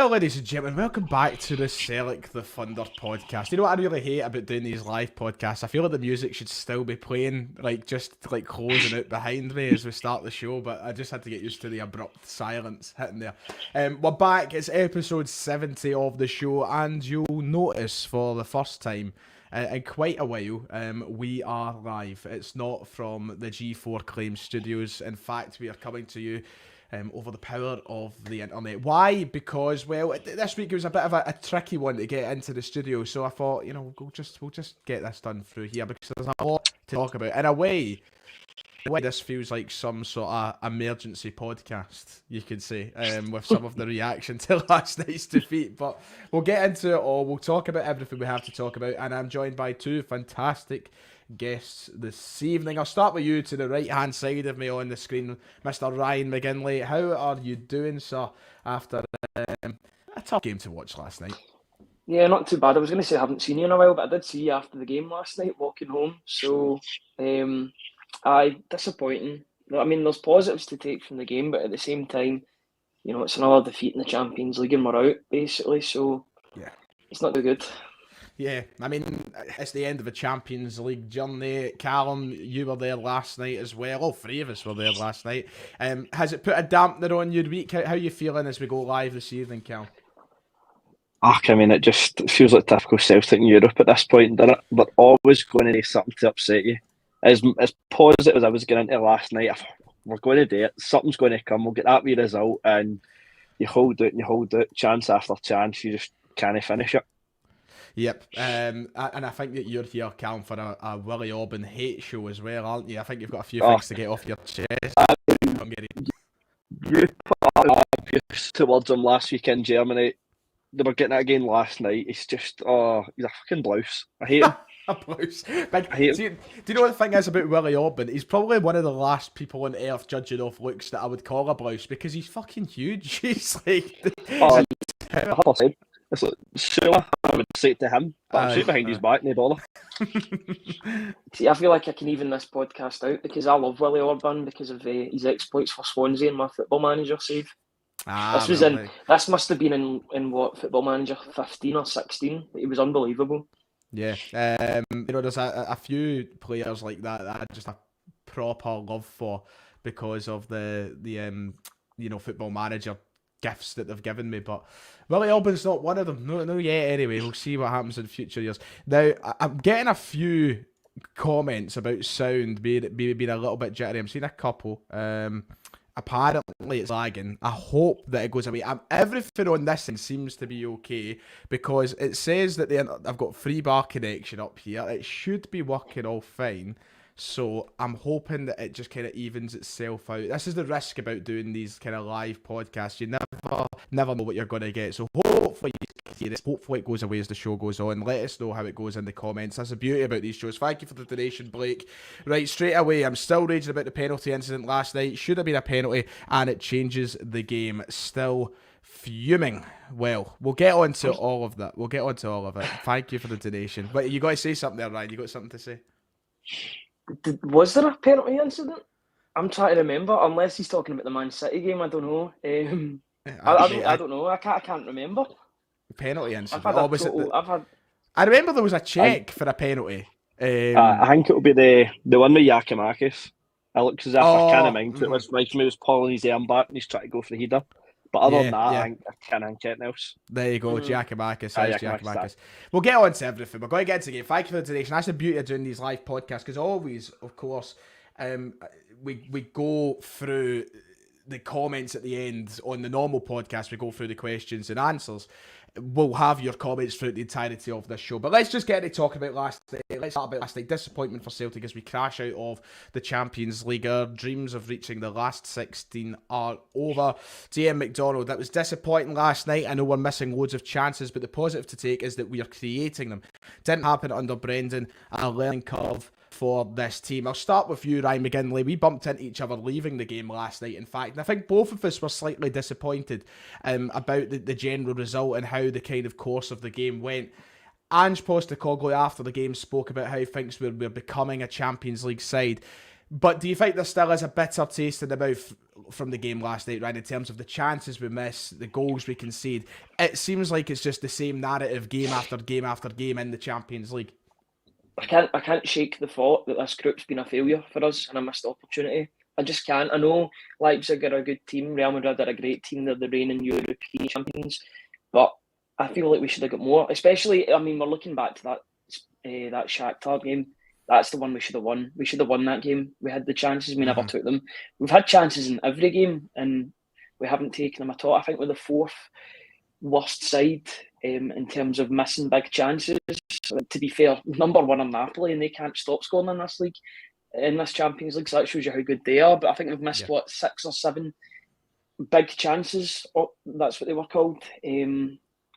Well, ladies and gentlemen, welcome back to the Sellik the Thunder podcast. You know what I really hate about doing these live podcasts? I feel like the music should still be playing, like just like closing out behind me as we start the show, but I just had to get used to the abrupt silence hitting there. We're back, it's episode 70 of the show, and you'll notice for the first time in quite a while, we are live. It's not from the G4 Claim Studios. In fact, we are coming to you over the power of the internet. Why? Because, well, this week it was a bit of a tricky one to get into the studio, so I thought, you know, we'll just get this done through here, because there's a lot to talk about. In a way, this feels like some sort of emergency podcast, you could say, with some of the reaction to last night's defeat. But we'll get into it all. We'll talk about everything we have to talk about, and I'm joined by two fantastic guests this evening. I'll start with you to the right hand side of me on the screen, Mr. Ryan McGinley. How are you doing, sir, after a tough game to watch last night? Yeah, not too bad. I was going to say I haven't seen you in a while, but I did see you after the game last night walking home. So, disappointing. I mean, there's positives to take from the game, but at the same time, you know, it's another defeat in the Champions League and we're out, basically. So, yeah, it's not too good. Yeah, I mean, it's the end of a Champions League journey. Callum, you were there last night as well. All three of us were there last night. Has it put a dampener on your week? How are you feeling as we go live this evening, Cal? I mean, it just feels like typical Celtic in Europe at this point, doesn't it? But always going to do something to upset you. As positive as I was getting into last night, we're going to do it. Something's going to come. We'll get that wee result, and you hold it, chance after chance. You just can't finish it. Yep, and I think that you're here, Callum, for a Willie Orban hate show as well, aren't you? I think you've got a few things to get off your chest. You put abuse towards him last week in Germany. They were getting it again last night. He's just, he's a fucking blouse. I hate him. A blouse. Do you know what the thing is about Willie Orban? He's probably one of the last people on earth judging off looks that I would call a blouse, because he's fucking huge. He's like... It's like, sure, I would say it to him, but I'm straight behind his back, no bother. See, I feel like I can even this podcast out because I love Willie Orban because of his exploits for Swansea and my Football Manager save. This must have been in what, Football Manager 15 or 16. It was unbelievable. Yeah, you know, there's a few players like that I just a proper love for because of the you know, Football Manager gifts that they've given me, but Willie Orban's not one of them. No, yet. Anyway, we'll see what happens in future years. Now, I'm getting a few comments about sound being a little bit jittery. I'm seeing a couple. Apparently it's lagging. I hope that it goes away. Everything on this thing seems to be okay because it says that I've got free bar connection up here. It should be working all fine. So I'm hoping that it just kind of evens itself out. This is the risk about doing these kind of live podcasts. You never know what you're going to get. So hopefully it goes away as the show goes on. Let us know how it goes in the comments. That's the beauty about these shows. Thank you for the donation, Blake. Right, straight away, I'm still raging about the penalty incident last night. Should have been a penalty, and it changes the game. Still fuming. Well, we'll get on to all of that. Thank you for the donation. But you got to say something there, Ryan. You got something to say? Was there a penalty incident? I'm trying to remember. Unless he's talking about the Man City game, I don't know. I don't know. I can't remember. Penalty incident. I remember there was a check for a penalty. I think it'll be the one with Yakimakis. It looks as if I can't mind it. Was like he was pulling his arm back and he's trying to go for the header. But other than that, I can't think anything else. There you go, Yakimakis. We'll get on to everything. We're going to get to the game. Thank you for the donation. That's the beauty of doing these live podcasts, because always, of course, we go through the comments at the end. On the normal podcast, we go through the questions and answers. We'll have your comments throughout the entirety of this show. But let's just get to talk about last night. Let's start about last night. Disappointment for Celtic as we crash out of the Champions League. Our dreams of reaching the last 16 are over. DM McDonald, that was disappointing last night. I know we're missing loads of chances, but the positive to take is that we are creating them. Didn't happen under Brendan. A learning curve for this team. I'll start with you, Ryan McGinley. We bumped into each other leaving the game last night, in fact, and I think both of us were slightly disappointed about the general result and how the kind of course of the game went. Ange Postecoglou after the game spoke about how he thinks we're becoming a Champions League side. But do you think there still is a bitter taste in the mouth from the game last night, right? In terms of the chances we miss, the goals we concede, it seems like it's just the same narrative game after game after game in the Champions League. I can't shake the thought that this group's been a failure for us and a missed opportunity. I just can't. I know Leipzig are a good team. Real Madrid are a great team. They're the reigning European champions. But I feel like we should have got more. Especially, I mean, we're looking back to that Shakhtar game. That's the one we should have won. We should have won that game. We had the chances. We never took them. We've had chances in every game and we haven't taken them at all. I think we're the fourth worst side in terms of missing big chances. To be fair, number one are Napoli and they can't stop scoring in this league, in this Champions League, so that shows you how good they are. But I think we've missed, 6 or 7 big chances, or that's what they were called,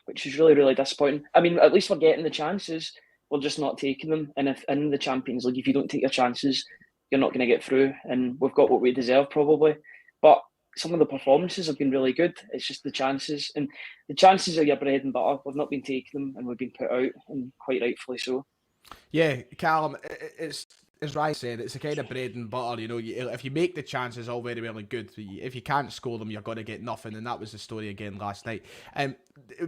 which is really, really disappointing. I mean, at least we're getting the chances, we're just not taking them. And if in the Champions League, if you don't take your chances, you're not going to get through, and we've got what we deserve probably. But some of the performances have been really good. It's just the chances, and the chances are your bread and butter. We've not been taking them, and we've been put out, and quite rightfully so. Yeah, Callum, it's as Ryan said, it's a kind of bread and butter. You know, if you make the chances, all very well and good. If you can't score them, you're going to get nothing, and that was the story again last night.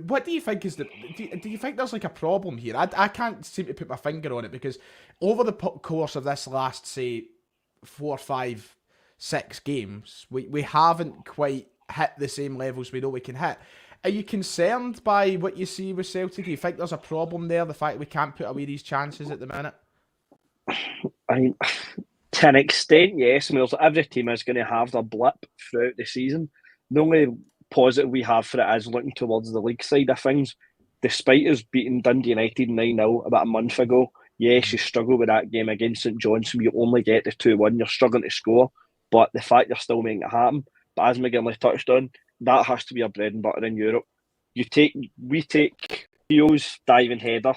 What do you think is do you think there's like a problem here? I can't seem to put my finger on it, because over the course of this last, say, 4, 5, 6 games, we haven't quite hit the same levels we know we can hit. Are you concerned by what you see with Celtic? Do you think there's a problem there, the fact we can't put away these chances at the minute? I mean, to an extent, yes. I mean, every team is going to have their blip throughout the season. The only positive we have for it is looking towards the league side of things. Despite us beating Dundee United 9-0 about a month ago, yes, you struggle with that game against St Johnstone. You only get the 2-1. You're struggling to score, but the fact you're still making it happen. But as McGinley touched on, that has to be our bread and butter in Europe. We take Theo's diving header,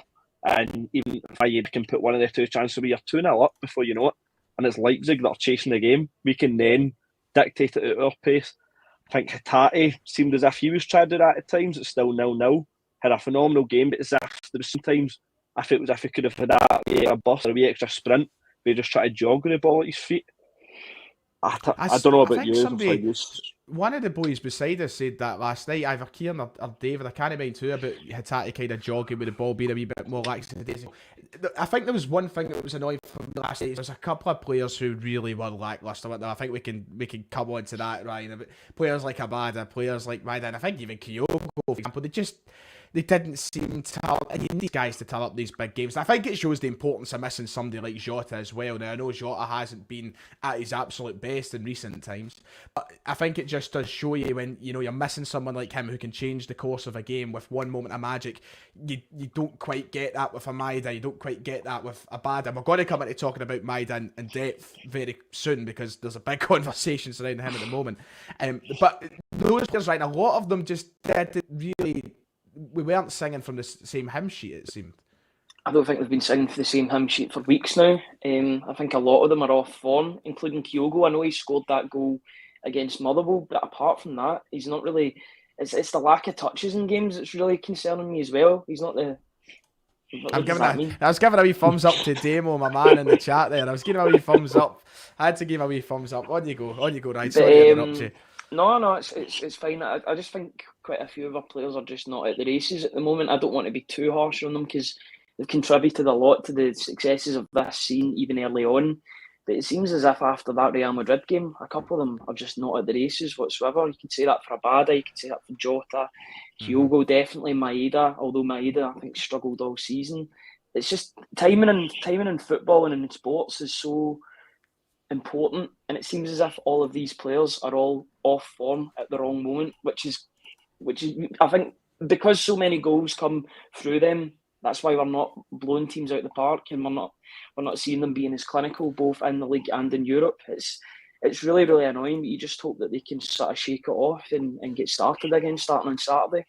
and even if Maeda can put one of the 2 chances away, you're 2-0 up before you know it. And it's Leipzig that are chasing the game. We can then dictate it at our pace. I think Hatate seemed as if he was trying to do that at times. It's still 0-0. Had a phenomenal game, but as if there was sometimes I felt as if he could have had a burst or a wee extra sprint, but he just tried to jog with the ball at his feet. I don't know about you. One of the boys beside us said that last night, either Kieran or David, I can't mind who, about Hatate kind of jogging with the ball, being a wee bit more lackadaisical. I think there was one thing that was annoying for me last night. There's a couple of players who really were lacklustre. I think we can come on to that, Ryan. Players like Abada, players like Maeda, and I think even Kyogo, for example, they didn't seem to, and you need these guys to turn up these big games. I think it shows the importance of missing somebody like Jota as well. Now, I know Jota hasn't been at his absolute best in recent times, but I think it just does show you when, you know, you're missing someone like him who can change the course of a game with one moment of magic. You don't quite get that with a Maeda. You don't quite get that with Abada. We're going to come into talking about Maeda in depth very soon, because there's a big conversation surrounding him at the moment. But those players, right, a lot of them just didn't really... We weren't singing from the same hymn sheet, it seemed. I don't think they've been singing for the same hymn sheet for weeks now. I think a lot of them are off form, including Kyogo. I know he scored that goal against Motherwell, but apart from that, he's not really... It's the lack of touches in games that's really concerning me as well. He's not the... I was giving a wee thumbs up to Damo, my man, in the chat there. I was giving a wee thumbs up. I had to give a wee thumbs up. On you go, right? Sorry to interrupt you. No, it's fine. I just think quite a few of our players are just not at the races at the moment. I don't want to be too harsh on them, because they've contributed a lot to the successes of this scene, even early on. But it seems as if after that Real Madrid game, a couple of them are just not at the races whatsoever. You can say that for Abada, you can say that for Jota, Kyogo, definitely Maeda, although Maeda, I think, struggled all season. It's just timing in football and in sports is so important, and it seems as if all of these players are all off form at the wrong moment, which is I think because so many goals come through them, that's why we're not blowing teams out the park, and we're not seeing them being as clinical both in the league and in Europe. It's really, really annoying, but you just hope that they can sort of shake it off and get started again, starting on Saturday.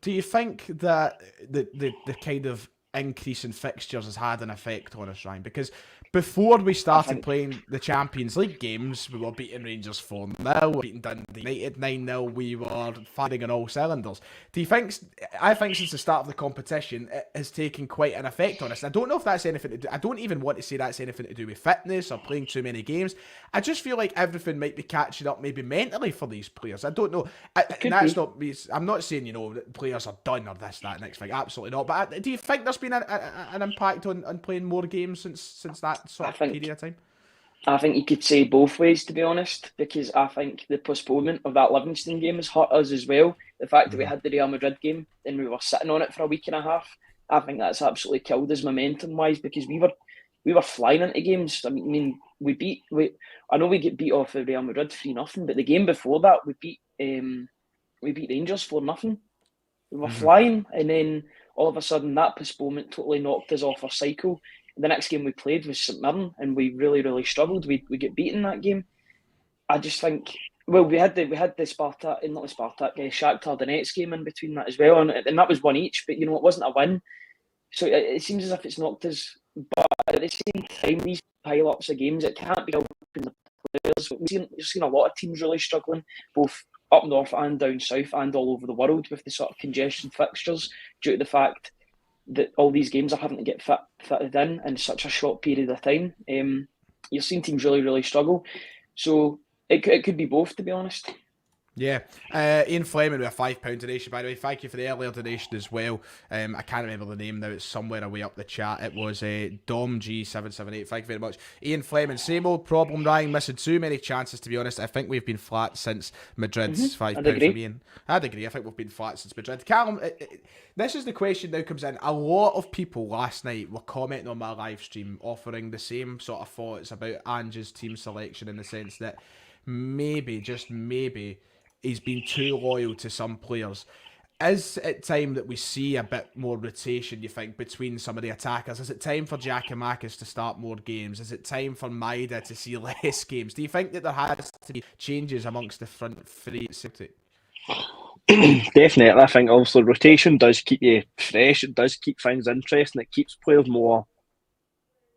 Do you think that the kind of increase in fixtures has had an effect on us, Ryan? Because before we started playing the Champions League games, we were beating Rangers 4-0, we were beating Dundee United 9-0, we were firing on all cylinders. Do you think, I think since the start of the competition, it has taken quite an effect on us. I don't know if that's anything to do, I don't even want to say that's anything to do with fitness or playing too many games. I just feel like everything might be catching up maybe mentally for these players. I don't know. And that's not me. I'm not saying, that players are done or this, that, next thing. Absolutely not. But do you think there's been an impact on playing more games since that sort of period of time? I think you could say both ways, to be honest, because I think the postponement of that Livingston game has hurt us as well. The fact that we had the Real Madrid game and we were sitting on it for a week and a half, I think that's absolutely killed us momentum-wise, because we were flying into games. I mean, I know we get beat off of Real Madrid 3-0, but the game before that we beat Rangers 4-0. We were flying, and then all of a sudden that postponement totally knocked us off our cycle. The next game we played was St Mirren, and we really, really struggled. We get beaten that game. I just think, well, we had the Shakhtar Donetsk game in between that as well, and that was one each. But it wasn't a win, so it seems as if it's knocked us. But at the same time, these pile-ups of games, it can't be helping the players. We've seen a lot of teams really struggling, both up north and down south and all over the world, with the sort of congestion fixtures due to the fact that all these games are having to get fitted in such a short period of time. You're seeing teams really, really struggle. So it could be both, to be honest. Yeah. Ian Fleming with a £5 donation, by the way. Thank you for the earlier donation as well. I can't remember the name now. It's somewhere away up the chat. It was DomG778. Thank you very much. Ian Fleming, same old problem, Ryan. Missing too many chances, to be honest. I think we've been flat since Madrid's £5 from Ian. I'd agree. I think we've been flat since Madrid. Callum, this is the question now comes in. A lot of people last night were commenting on my live stream, offering the same sort of thoughts about Ange's team selection, in the sense that maybe, just maybe, he's been too loyal to some players. Is it time that we see a bit more rotation, you think, between some of the attackers? Is it time for Giakoumakis to start more games? Is it time for Maeda to see less games? Do you think that there has to be changes amongst the front three at Celtic? Definitely. I think obviously rotation does keep you fresh. It does keep things interesting. It keeps players more,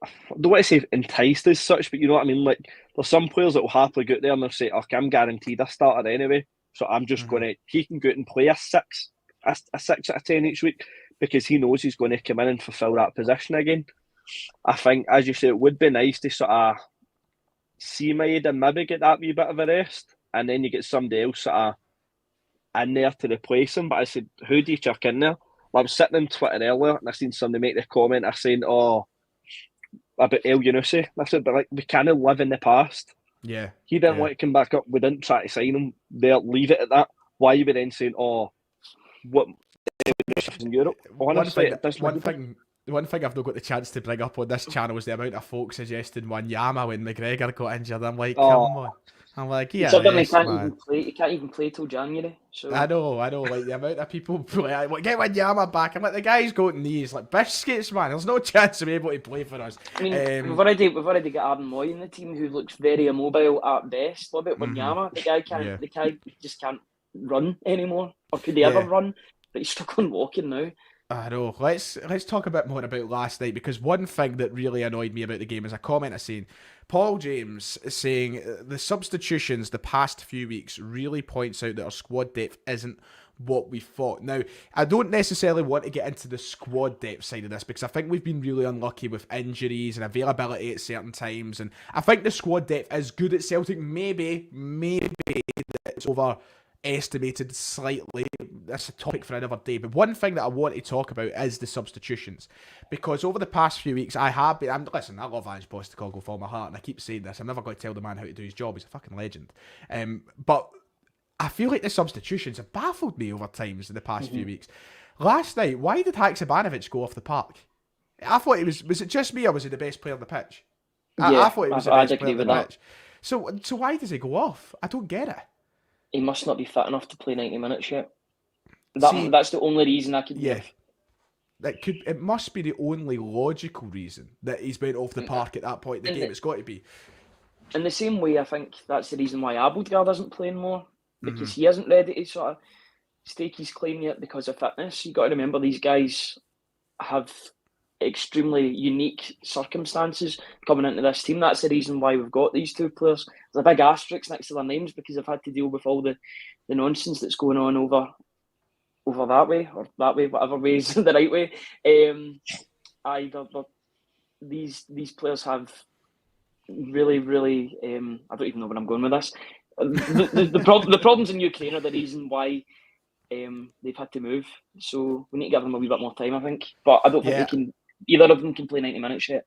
I don't want to say enticed as such, but you know what I mean? Like, there's some players that will happily go out there and they'll say, okay, I'm guaranteed a starter anyway, so I'm just going to, he can go out and play a 6 out of 10 each week, because he knows he's going to come in and fulfil that position again. I think, as you say, it would be nice to sort of see Maeda maybe get that wee bit of a rest, and then you get somebody else sort of in there to replace him. But I said, who do you chuck in there? Well, I was sitting on Twitter earlier and I seen somebody make the comment saying, about El Yunusi. I said, but like, we can't live in the past. Yeah. He didn't want to come back up. We didn't try to sign him. They'll leave it at that. Why are you then saying, what in Europe? Honestly, one thing I've not got the chance to bring up on this channel is the amount of folks suggesting Wanyama when McGregor got injured. I'm like, come on. I'm like, yeah. He can't even play till January. So I know. Like, the amount of people play, get Wanyama back. I'm like, the guy's got knees like biscuits, man. There's no chance of being able to play for us. I mean, we've already got Aaron Moy in the team, who looks very immobile at best. What about Wanyama? The guy just can't run anymore. Or could he ever run? But he's stuck on walking now. I know. Let's talk a bit more about last night, because one thing that really annoyed me about the game is a comment saying, Paul James saying the substitutions the past few weeks really points out that our squad depth isn't what we thought. Now, I don't necessarily want to get into the squad depth side of this, because I think we've been really unlucky with injuries and availability at certain times, and I think the squad depth is good at Celtic. Maybe it's overestimated slightly. That's a topic for another day. But one thing that I want to talk about is the substitutions, because over the past few weeks I have been, listen, I love Ange Postecoglou with all my heart, and I keep saying this, I'm never going to tell the man how to do his job. He's a fucking legend. But I feel like the substitutions have baffled me over times in the past few weeks. Last night, why did Haksabanovic go off the park? I thought it was it just me, or was he the best player on the pitch? I thought he was the best player on the pitch. So why does he go off? I don't get it. He must not be fit enough to play 90 minutes yet. That's the only reason I could give. It must be the only logical reason that he's went off the park at that point in the game. It's got to be. In the same way, I think that's the reason why Abildgaard isn't playing more, because he isn't ready to sort of stake his claim yet because of fitness. You've got to remember, these guys have extremely unique circumstances coming into this team. That's the reason why we've got these two players. There's a big asterisk next to their names because they've had to deal with all the nonsense that's going on over that way, or that way, whatever way is the right way. These players have really, really, I don't even know where I'm going with this. The problems in Ukraine are the reason why they've had to move. So we need to give them a wee bit more time, I think. But I don't think either of them can play 90 minutes yet.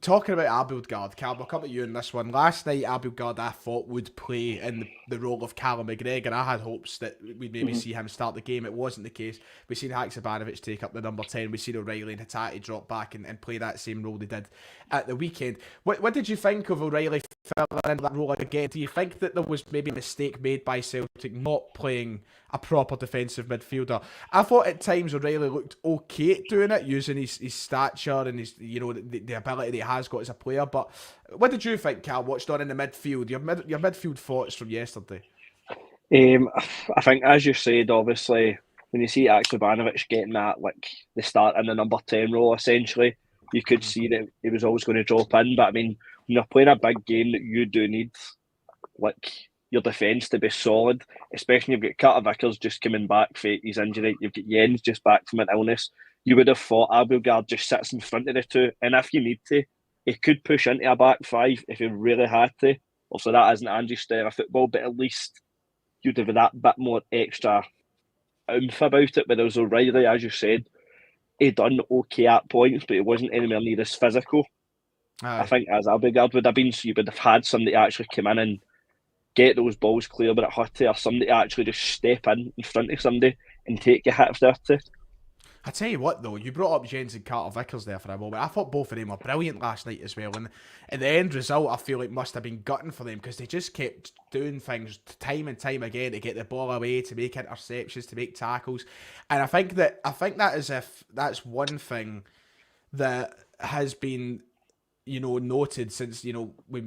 Talking about Abildgaard, Cal, we'll come to you in this one. Last night, Abildgaard, I thought, would play in the role of Callum McGregor. I had hopes that we'd maybe see him start the game. It wasn't the case. We've seen Haksabanovic take up the number 10. We've seen O'Reilly and Hatate drop back and play that same role they did at the weekend. What did you think of O'Reilly filling in that role again? Do you think that there was maybe a mistake made by Celtic not playing a proper defensive midfielder? I thought at times O'Reilly looked okay at doing it, using his stature and his the ability that he has got as a player. But what did you think, Cal, watched on in the midfield? Your midfield thoughts from yesterday? I think, as you said, obviously, when you see Haksabanovic getting that, like, the start in the number 10 role, essentially, you could see that he was always going to drop in. But I mean, when you're playing a big game, that you do need, like, your defence to be solid, especially when you've got Carter Vickers just coming back for his injury, you've got Jens just back from an illness. You would have thought Abildgaard just sits in front of the two, and if you need to, he could push into a back five if he really had to. Also, that isn't Andrew's style of football, but at least you'd have that bit more extra oomph about it. But there was O'Reilly, as you said, he done okay at points, but he wasn't anywhere near as physical. I think as Abildgaard would have been, so you would have had somebody actually come in and get those balls clear but it hurt to, or somebody actually just step in front of somebody and take a hit if they're to. I tell you what, though, you brought up Jens and Carter Vickers there for a moment. I thought both of them were brilliant last night as well, and the end result I feel like must have been gutting for them because they just kept doing things time and time again to get the ball away, to make interceptions, to make tackles, and I think that as if that's one thing that has been noted since, we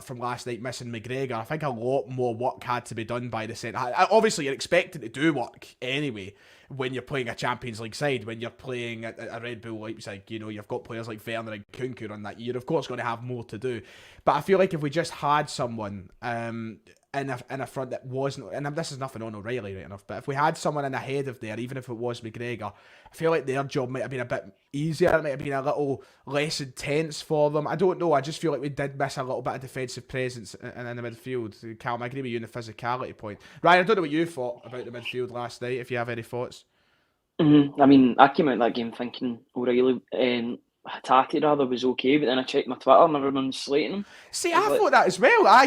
from last night missing McGregor. I think a lot more work had to be done by the centre. Obviously, you're expected to do work anyway when you're playing a Champions League side, when you're playing a Red Bull Leipzig. You've got players like Werner and Kunku on that. You're, of course, going to have more to do. But I feel like if we just had someone in a front that wasn't, and this is nothing on O'Reilly right enough, but if we had someone in ahead of there, even if it was McGregor, I feel like their job might have been a bit easier. It might have been a little less intense for them. I don't know. I just feel like we did miss a little bit of defensive presence in the midfield. Calum, I agree with you on the physicality point. Ryan, I don't know what you thought about the midfield last night, if you have any thoughts. I mean, I came out of that game thinking O'Reilly Hatate rather was okay, but then I checked my Twitter and everyone's slating him. See, I thought that as well. I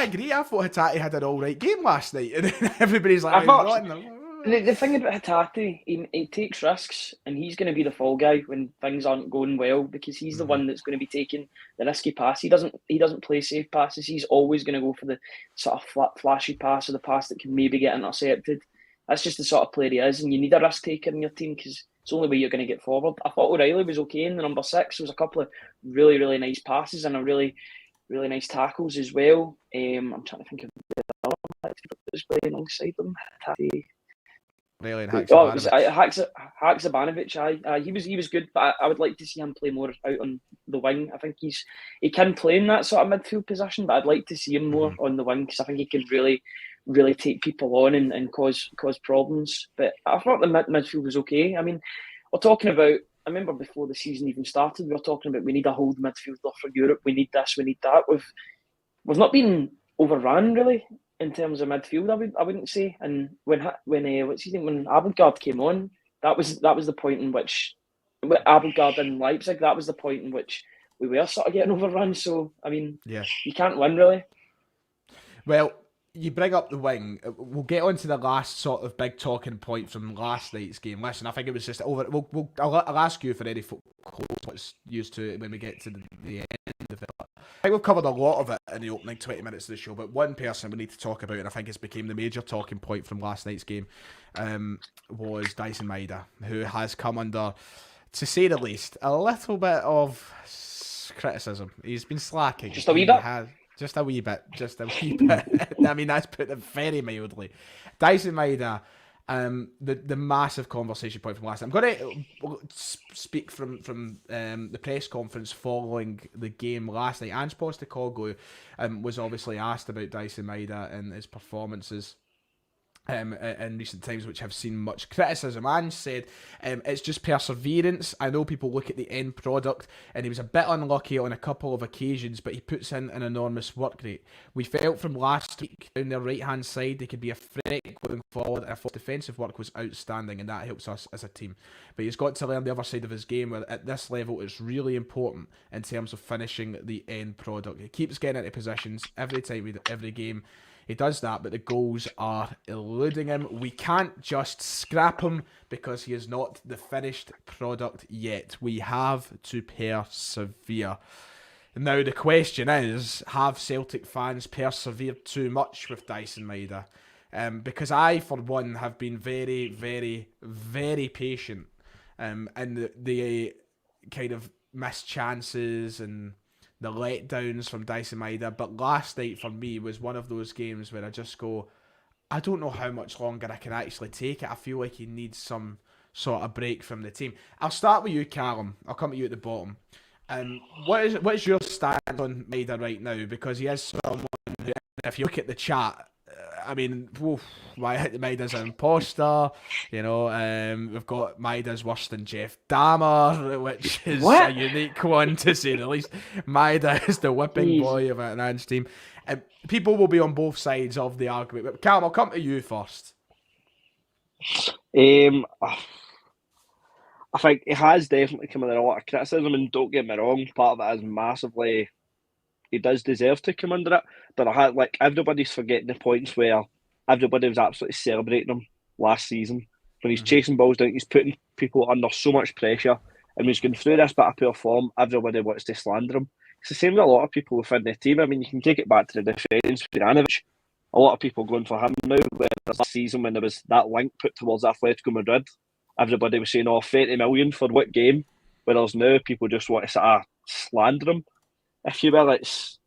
agree. I thought Hatate had an alright game last night, and then everybody's like, the thing about Hatate, he takes risks, and he's going to be the fall guy when things aren't going well because he's the one that's going to be taking the risky pass. He doesn't play safe passes. He's always going to go for the sort of flashy pass or the pass that can maybe get intercepted. That's just the sort of player he is, and you need a risk taker in your team because it's the only way you're going to get forward. I thought O'Reilly was okay in the number 6. There was a couple of really, really nice passes and a really, really nice tackles as well. I'm trying to think of the other one that was playing alongside them. Really, Haksabanovic. Haksabanovic, he was good, but I would like to see him play more out on the wing. I think he can play in that sort of midfield position, but I'd like to see him more on the wing because I think he can really take people on and cause problems. But I thought the midfield was okay. I mean, we're talking about, I remember before the season even started, we were talking about we need a hold midfielder for Europe, we need this, we need that. We've not been overrun really in terms of midfield, I wouldn't say. And when Abildgaard came on, that was the point in which Abildgaard and Leipzig, that was the point in which we were sort of getting overrun. So I mean, you can't win really. Well, you bring up the wing. We'll get on to the last sort of big talking point from last night's game. Listen, I think it was just over. I'll ask you for any what's used to it when we get to the end of it. I think we've covered a lot of it in the opening 20 minutes of the show, but one person we need to talk about, and I think it's became the major talking point from last night's game, was Daizen Maeda, who has come under, to say the least, a little bit of criticism. He's been slacking. Just a wee bit? Just a wee bit. I mean, that's put it very mildly. Daizen Maeda, The massive conversation point from last night. I'm going to speak from the press conference following the game last night. Ange Postecoglou was obviously asked about Daizen Maeda and his performances in recent times, which have seen much criticism. Ange said it's just perseverance. I know people look at the end product, and he was a bit unlucky on a couple of occasions, but he puts in an enormous work rate. We felt from last week down their right hand side they could be a threat going forward, and if defensive work was outstanding, and that helps us as a team. But he's got to learn the other side of his game, where at this level it's really important in terms of finishing the end product. He keeps getting into positions every time, every game. He does that, but the goals are eluding him. We can't just scrap him because he is not the finished product yet. We have to persevere. Now, the question is, have Celtic fans persevered too much with Daizen Maeda? Because I, for one, have been very, very, very patient in the kind of missed chances and the letdowns from Daizen Maeda, but last night for me was one of those games where I just go, I don't know how much longer I can actually take it. I feel like he needs some sort of break from the team. I'll start with you, Callum. I'll come to you at the bottom. What is your stand on Maeda right now? Because he is someone who, if you look at the chat, I mean, Maeda's an imposter. You know, we've got Maeda's worse than Jeff Dahmer, which is a unique one to say the least. Maeda is the whipping boy of an Ange team. People will be on both sides of the argument. But Callum, I'll come to you first. I think he has definitely come under a lot of criticism, and don't get me wrong, part of it is massively. He does deserve to come under it, but I had everybody's forgetting the points where everybody was absolutely celebrating him last season when he's chasing balls down. He's putting people under so much pressure, and when he's going through this bit of poor form, everybody wants to slander him. It's the same with a lot of people within the team. I mean, you can take it back to the defence with Juranovic. A lot of people going for him now. Whereas last season, when there was that link put towards Atletico Madrid, everybody was saying, 30 million for what game? Whereas now people just want to sort of slander him. If you will, it's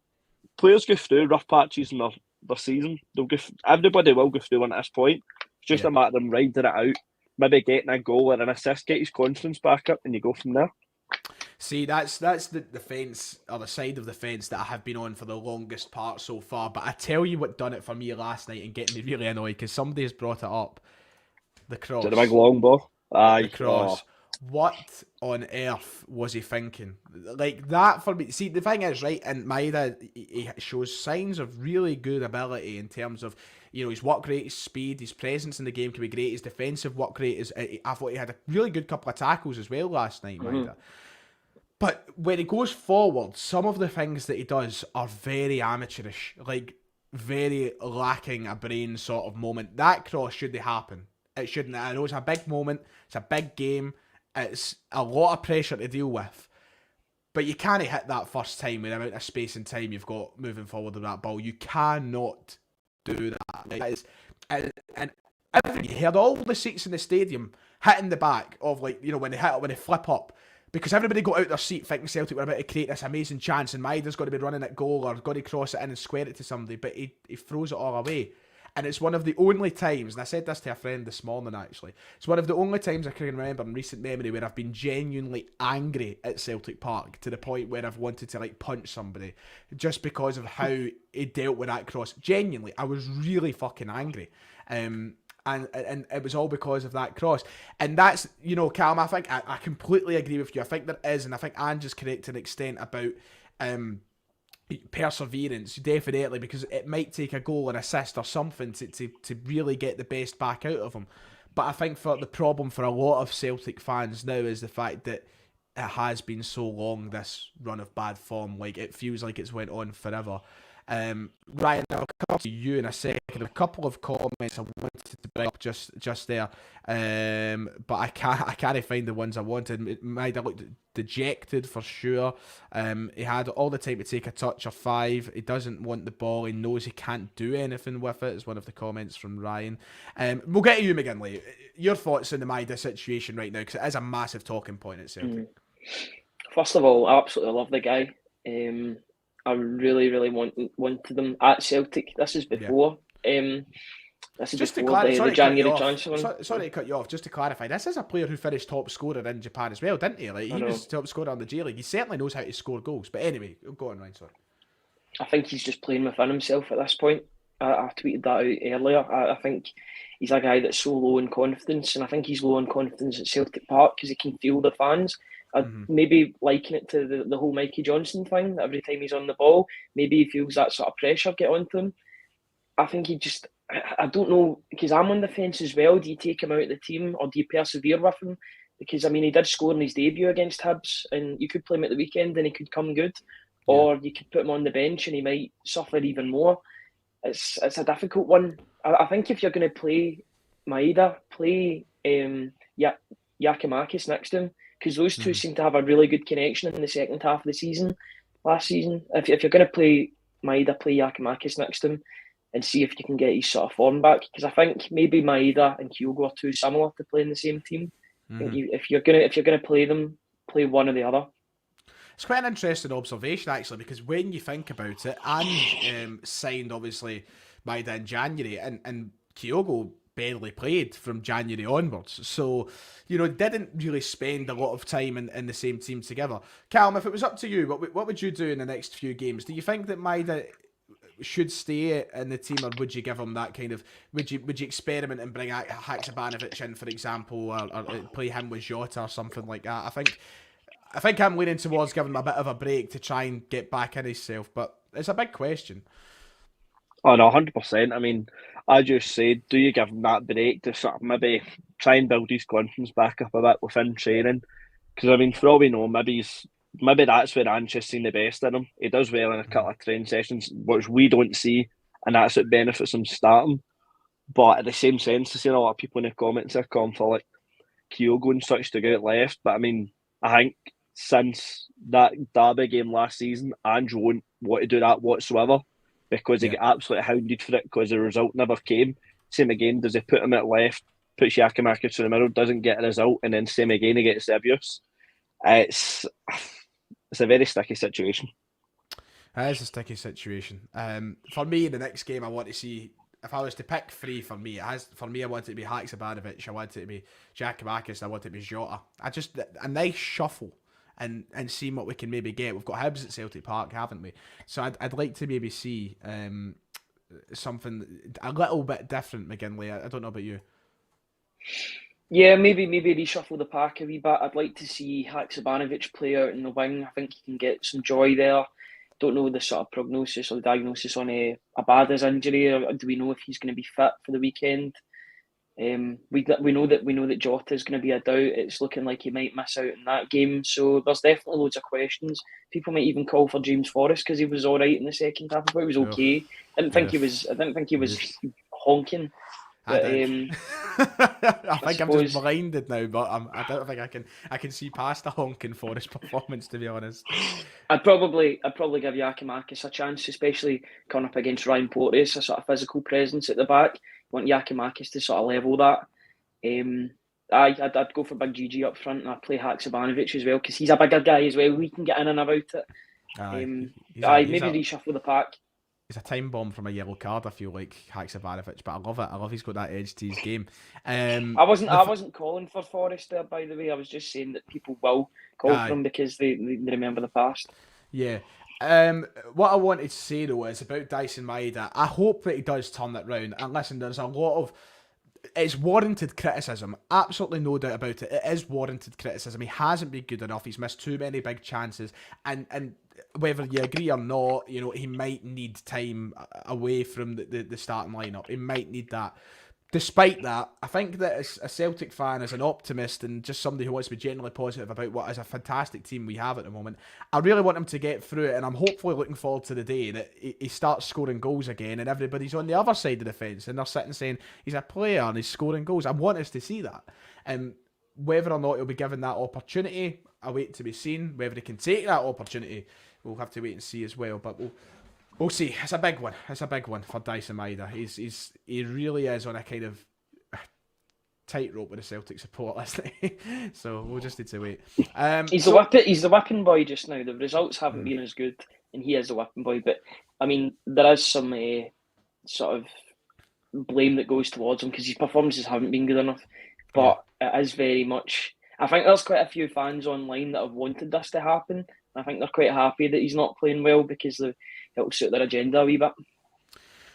players go through rough patches in their season. Everybody will go through one at this point. It's just a matter of them riding it out, maybe getting a goal or an assist, get his confidence back up, and you go from there. See, that's the fence, or the side of the fence that I have been on for the longest part so far. But I tell you what done it for me last night and getting me really annoyed, because somebody has brought it up. The cross. The big long ball? Aye. The cross. What on earth was he thinking? Like that for me. See, the thing is, right, and Maeda, he shows signs of really good ability in terms of, you know, his work rate, his speed, his presence in the game can be great. His defensive work rate is. I thought he had a really good couple of tackles as well last night, Maeda. But when he goes forward, some of the things that he does are very amateurish, like very lacking a brain sort of moment. That cross shouldn't happen. It shouldn't. I know it's a big moment. It's a big game. It's a lot of pressure to deal with. But you can't hit that first time with the amount of space and time you've got moving forward with that ball. You cannot do that. That is, and you heard all the seats in the stadium hitting the back of, like, you know, when they flip up. Because everybody got out their seat thinking Celtic were about to create this amazing chance and Maeda's got to be running at goal or got to cross it in and square it to somebody. But he throws it all away. And it's one of the only times, and I said this to a friend this morning actually, it's one of the only times I can remember in recent memory where I've been genuinely angry at Celtic Park to the point where I've wanted to punch somebody just because of how he dealt with that cross. Genuinely, I was really fucking angry. And it was all because of that cross. And that's, you know, Callum, I think I completely agree with you. I think there is, and I think Ange is correct to an extent about perseverance, definitely, because it might take a goal, an assist or something to really get the best back out of him. But I think for the problem for a lot of Celtic fans now is the fact that it has been so long, this run of bad form. Like, it feels like it's went on forever. Ryan, I'll come to you in a second. A couple of comments I wanted to bring up just there, but I can't find the ones I wanted. Maeda looked dejected for sure. He had all the time to take a touch or five. He doesn't want the ball. He knows he can't do anything with it, is one of the comments from Ryan. We'll get to you, McGinley. Your thoughts on the Maeda situation right now, because it is a massive talking point at Celtic. First of all, I absolutely love the guy. I really, really wanted them at Celtic. This is before This is just to before clarify, the January transfer. Sorry to cut you off. Just to clarify, this is a player who finished top scorer in Japan as well, didn't he? Like he was top scorer in the J League. He certainly knows how to score goals. But anyway, go on, Ryan. Sorry. I think he's just playing within himself at this point. I tweeted that out earlier. I think he's a guy that's so low in confidence, and I think he's low in confidence at Celtic Park because he can feel the fans. Maybe liken it to the whole Mikey Johnson thing. That every time he's on the ball, maybe he feels that sort of pressure get onto him. I think he just, I don't know, because I'm on the fence as well. Do you take him out of the team or do you persevere with him? Because, I mean, he did score in his debut against Hibs and you could play him at the weekend and he could come good. Yeah. Or you could put him on the bench and he might suffer even more. It's a difficult one. I think if you're going to play Maeda, play Giakoumakis next to him, because those two seem to have a really good connection in the second half of the season, last season. If you're going to play Maeda, play Giakoumakis next to him, and see if you can get his sort of form back. Because I think maybe Maeda and Kyogo are too similar to play in the same team. If you're gonna play them, play one or the other. It's quite an interesting observation actually, because when you think about it, and signed obviously Maeda in January, and Kyogo barely played from January onwards, so didn't really spend a lot of time in the same team together. Callum, if it was up to you, what would you do in the next few games? Do you think that Maeda should stay in the team, or would you give him that kind of? Would you experiment and bring Haksabanovic in, for example, or play him with Jota or something like that? I think I'm leaning towards giving him a bit of a break to try and get back in himself, but it's a big question. Oh no, 100%. I mean, I just said, do you give him that break to sort of maybe try and build his confidence back up a bit within training? Because I mean, for all we know, maybe that's where Ance's seen the best in him. He does well in a couple of training sessions, which we don't see, and that's what benefits him starting. But at the same sense, I've seen a lot of people in the comments are calling for like Kyogo and such to go out left. But I mean, I think since that derby game last season, Ange won't want to do that whatsoever because he got absolutely hounded for it because the result never came. Same again, does he put him at left, puts Giakoumakis in the middle, doesn't get a result, and then same again, he gets the abuse. It's a very sticky situation. It is a sticky situation. For me, the next game I want to see, if I was to pick three for me, I want it to be Haksabanovic, I want it to be Giakoumakis, I want it to be Jota. A nice shuffle and see what we can maybe get. We've got Hibs at Celtic Park, haven't we? So I'd like to maybe see something a little bit different, McGinley. I don't know about you. Yeah, maybe reshuffle the pack a wee bit. I'd like to see Haksabanovic play out in the wing. I think he can get some joy there. Don't know the sort of prognosis or the diagnosis on Abada's injury. Or do we know if he's going to be fit for the weekend? We know that Jota is going to be a doubt. It's looking like he might miss out in that game. So there's definitely loads of questions. People might even call for James Forrest because he was all right in the second half. I thought he was okay. I didn't think he was honking. But, I think I'm just blinded now, but I don't think I can see past the honking Forest performance, to be honest. I'd probably give Giakoumakis a chance, especially coming up against Ryan Porteous, a sort of physical presence at the back. You want Giakoumakis to sort of level that. I'd go for Big GG up front, and I'd play Haksabanovic as well because he's a bigger guy as well. We can get in and about it. Maybe reshuffle the pack. He's a time bomb from a yellow card, I feel like, Haksabanovic, but I love it. I love he's got that edge to his game. I wasn't calling for Forrest there, by the way. I was just saying that people will call for him because they remember the past. Yeah. What I wanted to say though is about Daizen Maeda. I hope that he does turn it round. And listen, there's a lot of it's warranted criticism. Absolutely no doubt about it. It is warranted criticism. He hasn't been good enough. He's missed too many big chances, and whether you agree or not, he might need time away from the starting lineup. He might need that. Despite that, I think that as a Celtic fan, as an optimist, and just somebody who wants to be generally positive about what is a fantastic team we have at the moment, I really want him to get through it, and I'm hopefully looking forward to the day that he starts scoring goals again, and everybody's on the other side of the fence, and they're sitting saying, he's a player, and he's scoring goals. I want us to see that. Whether or not he'll be given that opportunity, I wait to be seen. Whether he can take that opportunity, we'll have to wait and see as well, but we'll see. It's a big one. It's a big one for Daizen Maeda. He really is on a kind of tightrope with the Celtic support list. So we'll just need to wait. He's the whipping boy just now. The results haven't been as good, and he is the whipping boy. But I mean, there is some sort of blame that goes towards him because his performances haven't been good enough. But it is very much. I think there's quite a few fans online that have wanted this to happen. I think they're quite happy that he's not playing well because it'll suit their agenda a wee bit.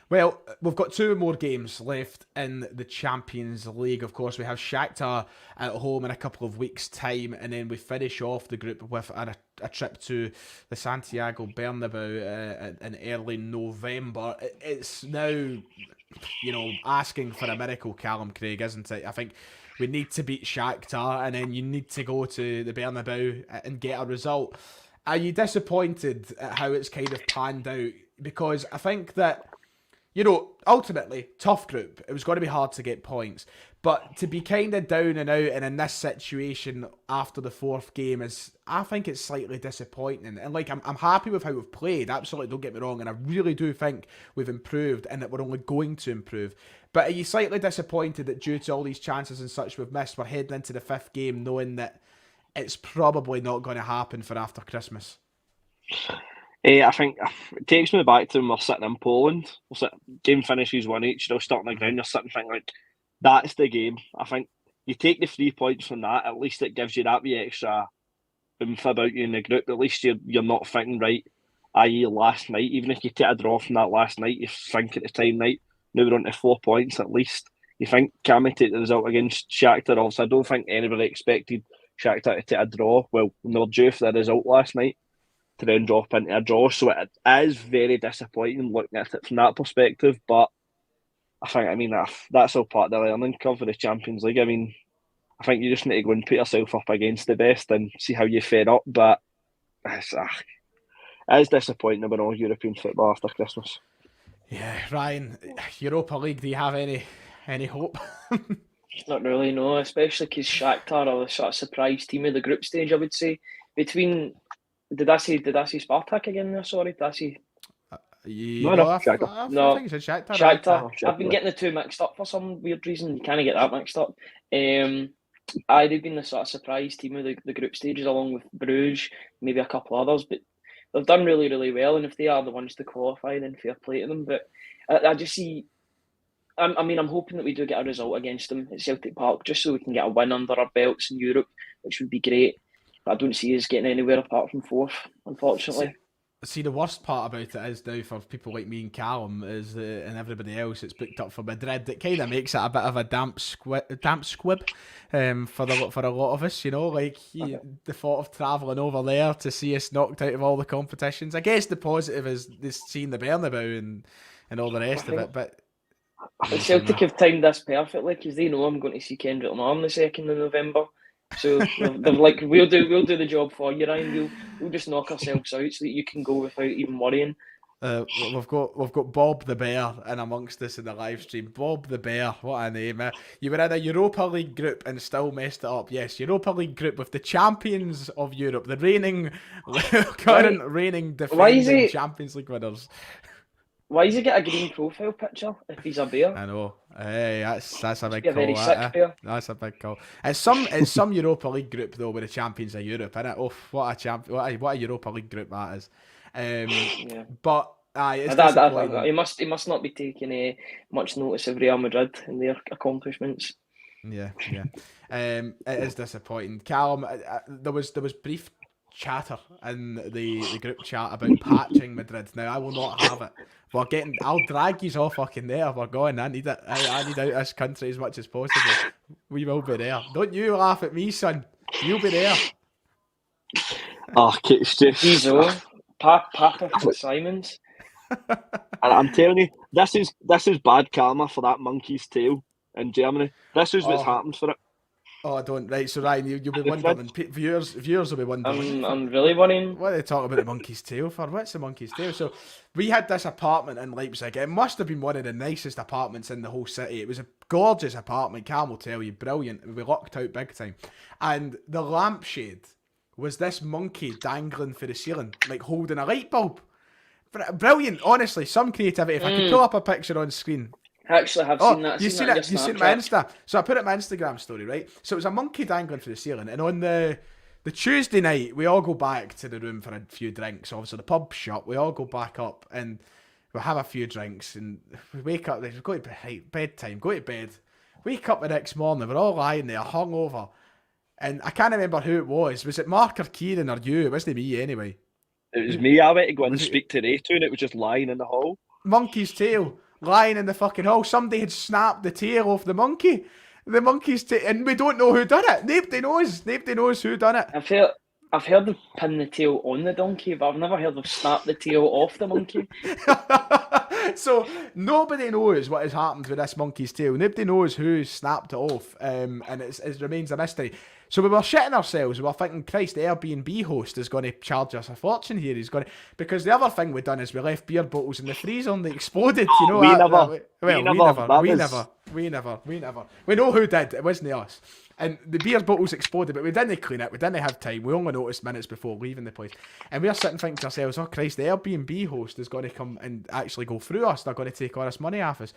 Well, we've got 2 more games left in the Champions League. Of course, we have Shakhtar at home in a couple of weeks' time, and then we finish off the group with a trip to the Santiago Bernabeu in early November. It's now, asking for a miracle, Callum Craig, isn't it? I think we need to beat Shakhtar, and then you need to go to the Bernabeu and get a result. Are you disappointed at how it's kind of panned out? Because I think that, ultimately, tough group. It was going to be hard to get points. But to be kind of down and out and in this situation after the 4th game I think it's slightly disappointing. And I'm happy with how we've played. Absolutely, don't get me wrong. And I really do think we've improved and that we're only going to improve. But are you slightly disappointed that due to all these chances and such we've missed, we're heading into the 5th game knowing that it's probably not going to happen for after Christmas? I think it takes me back to when we're sitting in Poland. Game finishes 1-1, starting the ground, you're sitting thinking, that's the game. I think you take the 3 points from that, at least it gives you that wee extra oomph about you in the group. At least you're not thinking, right, i.e. last night, even if you take a draw from that last night, you think at the time, right, now we're on to 4 points at least. You think, can we take the result against Shakhtar? Also, I don't think anybody expected Shakhtar to take a draw. Well, they were due for the result last night to then drop into a draw. So it is very disappointing looking at it from that perspective. But I think, that's all part of the learning curve of the Champions League. I think you just need to go and put yourself up against the best and see how you fare up. But it is disappointing about all European football after Christmas. Yeah, Ryan, Europa League, do you have any hope? Not really, no. Especially because Shakhtar are the sort of surprise team of the group stage, I would say. Did I say Spartak again there? Sorry, did I say? Shakhtar. I think you said Shakhtar. Shakhtar. I've been getting the 2 mixed up for some weird reason. You can't get that mixed up. They've been the sort of surprise team of the group stages, along with Bruges, maybe a couple others, but they've done really, really well. And if they are the ones to qualify, then fair play to them. But I just see. I'm hoping that we do get a result against them at Celtic Park, just so we can get a win under our belts in Europe, which would be great. But I don't see us getting anywhere apart from 4th, unfortunately. See, the worst part about it is now for people like me and Callum and everybody else, it's booked up for Madrid. It kind of makes it a bit of a damp squib for a lot of us, the thought of travelling over there to see us knocked out of all the competitions. I guess the positive is seeing the Bernabeu and all the rest of it, but Celtic have timed this perfectly because they know I'm going to see Kendrick Lamar on the 2nd of November. So they're like, we'll do the job for you, Ryan. We'll just knock ourselves out so that you can go without even worrying. We've got Bob the Bear in amongst us in the live stream. Bob the Bear, what a name! You were in a Europa League group and still messed it up. Yes, Europa League group with the champions of Europe, the reigning defending Champions League winners. Why does he get a green profile picture if he's a bear? I know. Hey, that's a big call. Very sick bear. That's a big call. It's some Europa League group though, with the champions of Europe, innit? Oh, what a Europa League group that is. Yeah. But it's disappointing. He must not be taking much notice of Real Madrid and their accomplishments. Yeah. It is disappointing. Callum, there was brief chatter in the group chat about patching Madrid. Now I will not have it. I'll drag you off fucking there. We're going. I need it. I need out of this country as much as possible. We will be there. Don't you laugh at me, son. You'll be there. It's just Papa Simons. And I'm telling you, this is bad karma for that monkey's tail in Germany. This is what's happened for it. Oh, I don't. Right, so Ryan, you'll be wondering. Viewers will be wondering. I'm really worrying. What are they talking about the monkey's tail for? What's the monkey's tail? So, we had this apartment in Leipzig. It must have been one of the nicest apartments in the whole city. It was a gorgeous apartment. Cam will tell you, brilliant. We locked out big time, and the lampshade was this monkey dangling for the ceiling, like holding a light bulb. Brilliant, honestly. Some creativity. If I could pull up a picture on screen. I actually have seen that. You've seen my Insta. So I put it in my Instagram story, right? So it was a monkey dangling from the ceiling, and on the Tuesday night, we all go back to the room for a few drinks. Obviously, the pub shut. We all go back up, and we'll have a few drinks, and we wake up, we go to bed, bedtime, go to bed, wake up the next morning, we're all lying there, hungover, and I can't remember who it was. Was it Mark or Kieran or you? It wasn't me anyway. It was me. I went to go and speak to Ray too, and it was just lying in the hall. Monkey's tail, lying in the fucking hall. Somebody had snapped the tail off the monkey. The monkey's tail, and we don't know who done it. Nobody knows. Nobody knows who done it. I've heard of pin the tail on the donkey, but I've never heard of snap the tail off the monkey. So nobody knows what has happened with this monkey's tail. Nobody knows who snapped it off, and it remains a mystery. So we were shitting ourselves. We were thinking, Christ, the Airbnb host is going to charge us a fortune here. He's going to, because the other thing we done is we left beer bottles in the freezer and they exploded. You know, we never. We know who did. It wasn't us. And the beer bottles exploded, but we didn't clean it. We didn't have time. We only noticed minutes before leaving the place. And we were sitting thinking to ourselves, oh Christ, the Airbnb host is going to come and actually go through us. They're going to take all this money off us.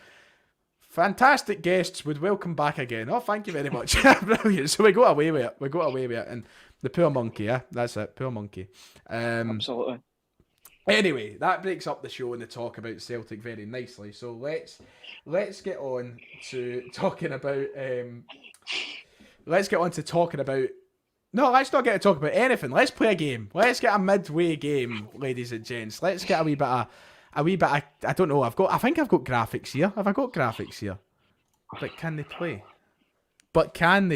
Fantastic guests would welcome back again. Oh, thank you very much. Brilliant. So we got away with it. And the poor monkey, yeah, that's it. Poor monkey. Absolutely. Anyway, that breaks up the show and the talk about Celtic very nicely. So let's get on to talking about. Let's get on to talking about. No, let's not get to talk about anything. Let's play a game. Let's get a midway game, ladies and gents. Let's get a wee bit of. I don't know. I think I've got graphics here. Have I got graphics here? But can they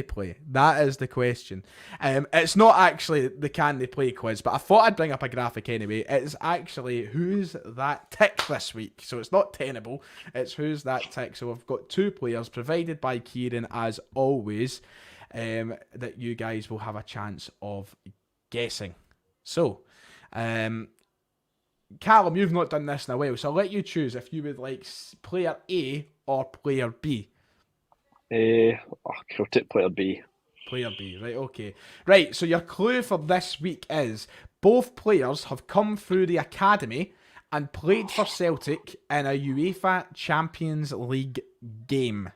play? That is the question. It's not actually the can they play quiz, but I thought I'd bring up a graphic anyway. It's actually who's that tick this week. So it's not tenable. It's who's that tick. So I've got two players provided by Kieran as always, that you guys will have a chance of guessing. So, Callum, you've not done this in a while, so I'll let you choose if you would like player A or player B. I'll take player B. Player B, right, okay. Right, so your clue for this week is both players have come through the academy and played for Celtic in a UEFA Champions League game.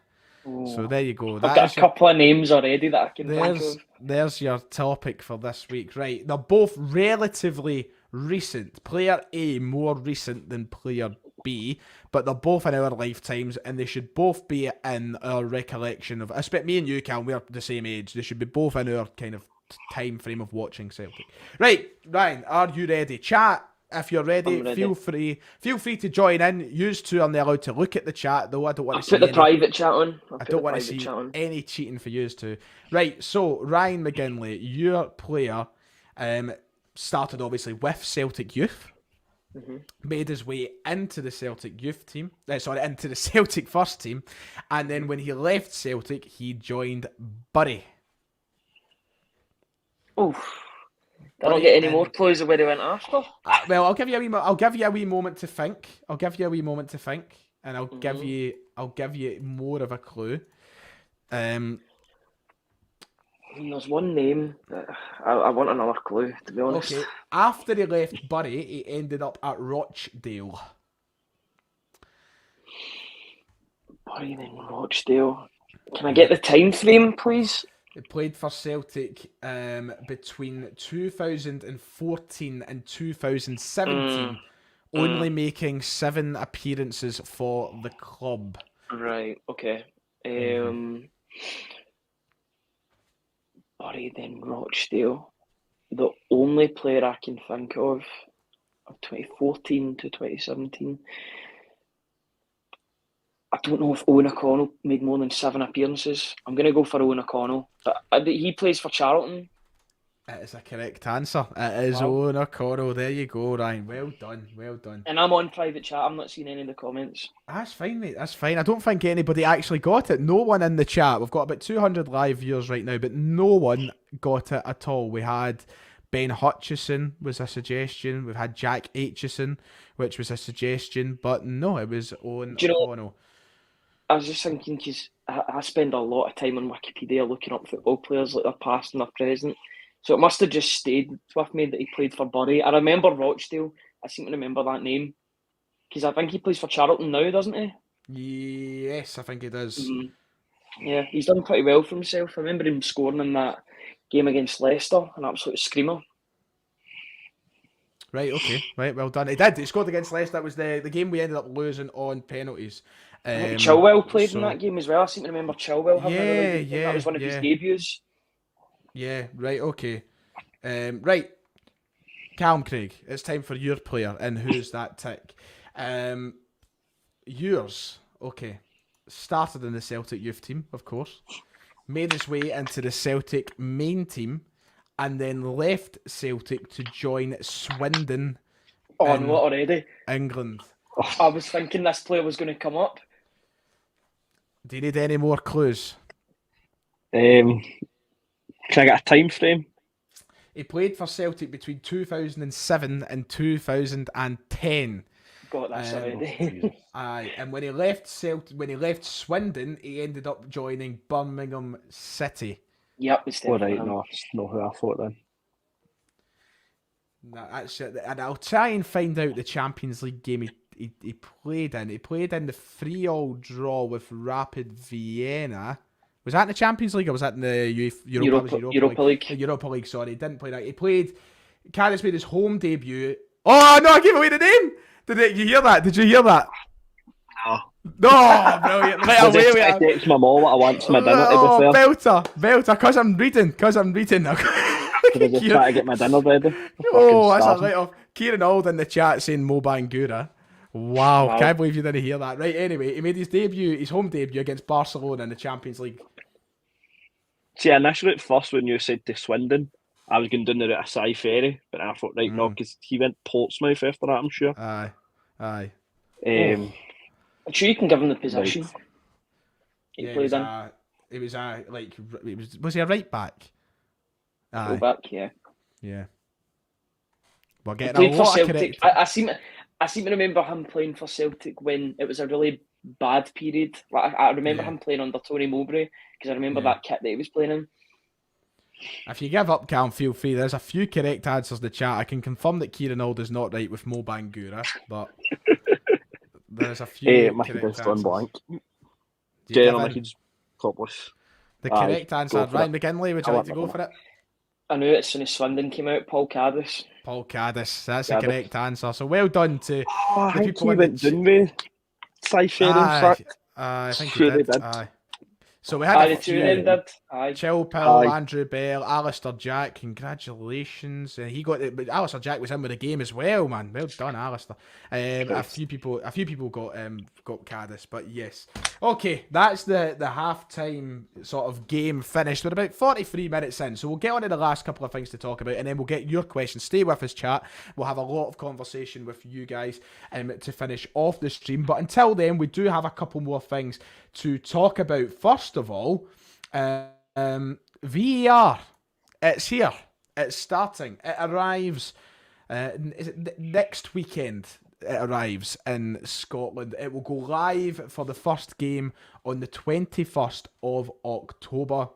Ooh. So there you go. I've got a couple of names already that I can think of. There's your topic for this week. Right, they're both relatively recent. Player A more recent than player B, but they're both in our lifetimes and they should both be in our recollection of, I expect me and you, Cal, we're the same age. They should be both in our kind of time frame of watching Celtic. Right, Ryan, are you ready? Chat, if you're ready, feel free to join in. You two are allowed to look at the chat, though I don't want to see put the private chat on. I don't want to see any cheating for you two. Right, so Ryan McGinley, your player started obviously with Celtic Youth. Mm-hmm. Made his way into the Celtic youth team, into the Celtic first team, and then when he left Celtic, he joined Bury. Oh, I don't get any more clues of where he went after. Well, I'll give you a wee moment to think. And I'll give you more of a clue. There's one name that I want another clue, to be honest. Okay. After he left Bury, he ended up at Rochdale. Bury then Rochdale. Can I get the time frame, please? He played for Celtic between 2014 and 2017, only making 7 appearances for the club. Right, okay. Bury then Rochdale. The only player I can think of 2014 to 2017. I don't know if Owen O'Connell made more than 7 appearances. I'm going to go for Owen O'Connell. But he plays for Charlton. It is a correct answer. It is Owen O'Connell. There you go, Ryan. Well done. And I'm on private chat. I'm not seeing any of the comments. That's fine, mate. That's fine. I don't think anybody actually got it. No one in the chat. We've got about 200 live viewers right now, but no one got it at all. We had Ben Hutchison was a suggestion. We've had Jack Aitchison, which was a suggestion, but no, it was Owen O'Connell. I was just thinking, because I spend a lot of time on Wikipedia looking up football players, like their past and their present. So it must have just stayed with me that he played for Bury. I remember Rochdale. I seem to remember that name. Because I think he plays for Charlton now, doesn't he? Yes, I think he does. Mm-hmm. Yeah, he's done pretty well for himself. I remember him scoring in that game against Leicester, an absolute screamer. Right, okay. Right, well done. He did. He scored against Leicester. That was the game we ended up losing on penalties. I think Chilwell played in that game as well. I seem to remember Chilwell having a really good game. That was one of his debuts. Yeah, right, okay. Right. Callum Craig, it's time for your player, and who's that tick? Yours, okay. Started in the Celtic youth team, of course. Made his way into the Celtic main team, and then left Celtic to join Swindon. Oh, no, already? England. I was thinking this player was going to come up. Do you need any more clues? Can I get a time frame? He played for Celtic between 2007 and 2010. Got this already. Aye, and when he left Swindon, he ended up joining Birmingham City. Yep, it's definitely him. No, it's not who I thought then. No, that's it. And I'll try and find out the Champions League game he played in. He played in the 3-3 draw with Rapid Vienna. Was that in the Champions League or was that in the Europa League? Europa League, sorry. He didn't play that. He played... Cardiff made his home debut. Oh, no, I gave away the name! Did you hear that? Did you hear that? No. No, brilliant. Right away we are. It's my mom what I want for my dinner, to be fair. Belter, because I'm reading now. I was trying to get my dinner ready. Oh, that's a right off. Kieran Auld in the chat saying Mo Bangura. Wow, can't believe you didn't hear that. Right, anyway, he made his home debut against Barcelona in the Champions League. See, initially at first when you said to Swindon, I was going down the route of Cy Ferry, but I thought, no, because he went Portsmouth after that, I'm sure. Aye. I'm sure you can give him the position. Right. Was he a right back? Full back, yeah. Yeah. We're getting a lot of correct. I seem to remember him playing for Celtic when it was a really bad period. Like I remember him playing under Tony Mowbray because I remember that kit that he was playing in. If you give up, Cam, feel free. There's a few correct answers in the chat. I can confirm that Kieran Auld is not right with Mo Bangura, but there's a few correct answers. Blank. Generally, he's topless. The correct answer, Ryan McGinley, would you like to go for it? I knew it as soon as Swindon came out. Paul Caddis. That's the correct answer. So well done to the people in the Dunway. Cy Ferry, in fact. I think he did. Aye. So we had a few. Chilpil, Andrew Bell, Alistair Jack. Congratulations! He got it, but Alistair Jack was in with the game as well, man. Well done, Alistair. A few people got Caddis, but yes. Okay, that's the half-time sort of game finished. We're about 43 minutes in, so we'll get on to the last couple of things to talk about, and then we'll get your questions. Stay with us, chat. We'll have a lot of conversation with you guys to finish off the stream. But until then, we do have a couple more things to talk about. First of all, VAR. It's here. It's starting. It arrives next weekend. It arrives in Scotland. It will go live for the first game on the 21st of October,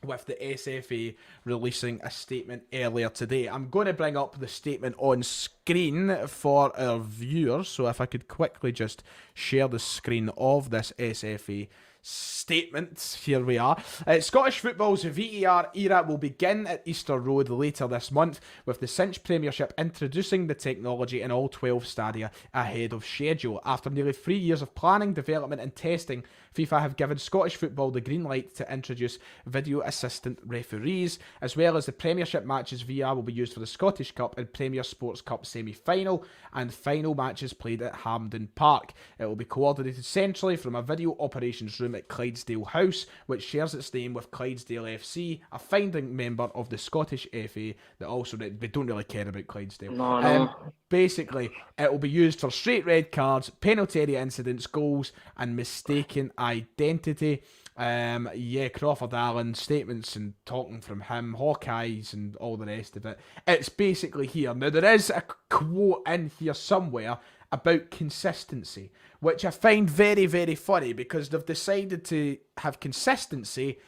with the SFA releasing a statement earlier today. I'm going to bring up the statement on screen for our viewers, so if I could quickly just share the screen of this SFA statement. Here we are. Scottish football's VAR era will begin at Easter Road later this month, with the Cinch Premiership introducing the technology in all 12 stadia ahead of schedule. After nearly 3 years of planning, development and testing, FIFA have given Scottish football the green light to introduce video assistant referees, as well as the Premiership matches. VAR will be used for the Scottish Cup and Premier Sports Cup semi-final and final matches played at Hampden Park. It will be coordinated centrally from a video operations room at Clydesdale House, which shares its name with Clydesdale FC, a founding member of the Scottish FA that also, they don't really care about Clydesdale. No. Basically, it will be used for straight red cards, penalty area incidents, goals, and mistaken identity. Crawford Allen, statements and talking from him, Hawkeyes and all the rest of it. It's basically here. Now, there is a quote in here somewhere about consistency, which I find very, very funny, because they've decided to have consistency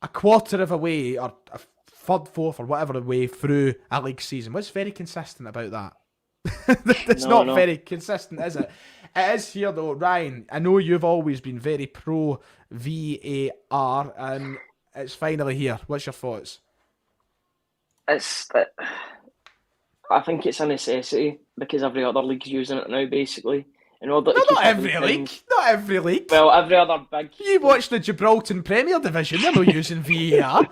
a quarter of a way, or a third, fourth, or whatever way through a league season. What's very consistent about that? It's not very consistent, is it? It is here though. Ryan, I know you've always been very pro VAR, and it's finally here. What's your thoughts? I I think it's a necessity because every other league's using it now, basically. In order to No, keep not every league. Not every league. Well, every other big. You watch the Gibraltar Premier Division, they're not using VAR.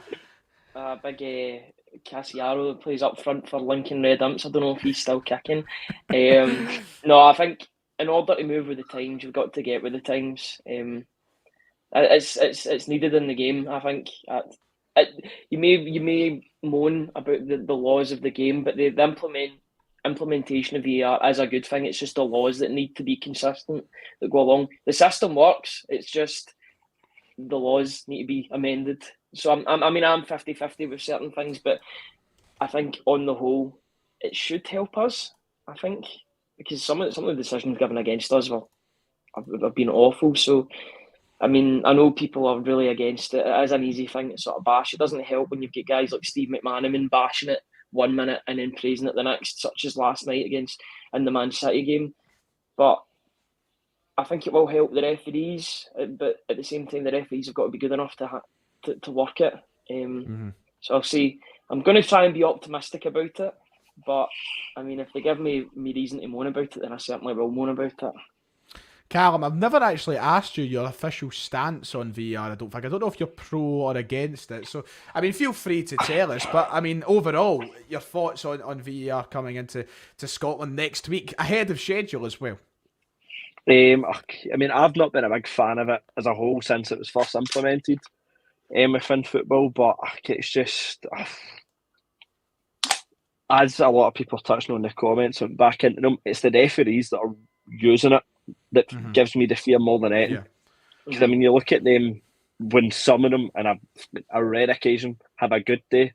Big Cassiaro that plays up front for Lincoln Red Imps. I don't know if he's still kicking. No, I think in order to move with the times, you've got to get with the times. It's needed in the game. I think you may moan about the laws of the game, but the implementation of VAR is a good thing. It's just the laws that need to be consistent that go along. The system works. It's just the laws need to be amended. So I'm 50-50 with certain things, but I think on the whole, it should help us. I think because some of the decisions given against us have been awful. So I mean, I know people are really against it. It is an easy thing to sort of bash. It doesn't help when you've got guys like Steve McManaman bashing it 1 minute and then praising it the next, such as last night in the Man City game. But I think it will help the referees, but at the same time, the referees have got to be good enough to work it. So I'll see. I'm going to try and be optimistic about it, but I mean, if they give me reason to moan about it, then I certainly will moan about it. Callum, I've never actually asked you your official stance on VAR. I don't know if you're pro or against it. So, I mean, feel free to tell us. But, I mean, overall, your thoughts on VAR coming into Scotland next week, ahead of schedule as well. I mean, I've not been a big fan of it as a whole since it was first implemented within football. But it's just, as a lot of people touching on the comments and back into them, it's the referees that are using it that gives me the fear more than anything. Because I mean, you look at them when some of them, and a rare occasion, have a good day,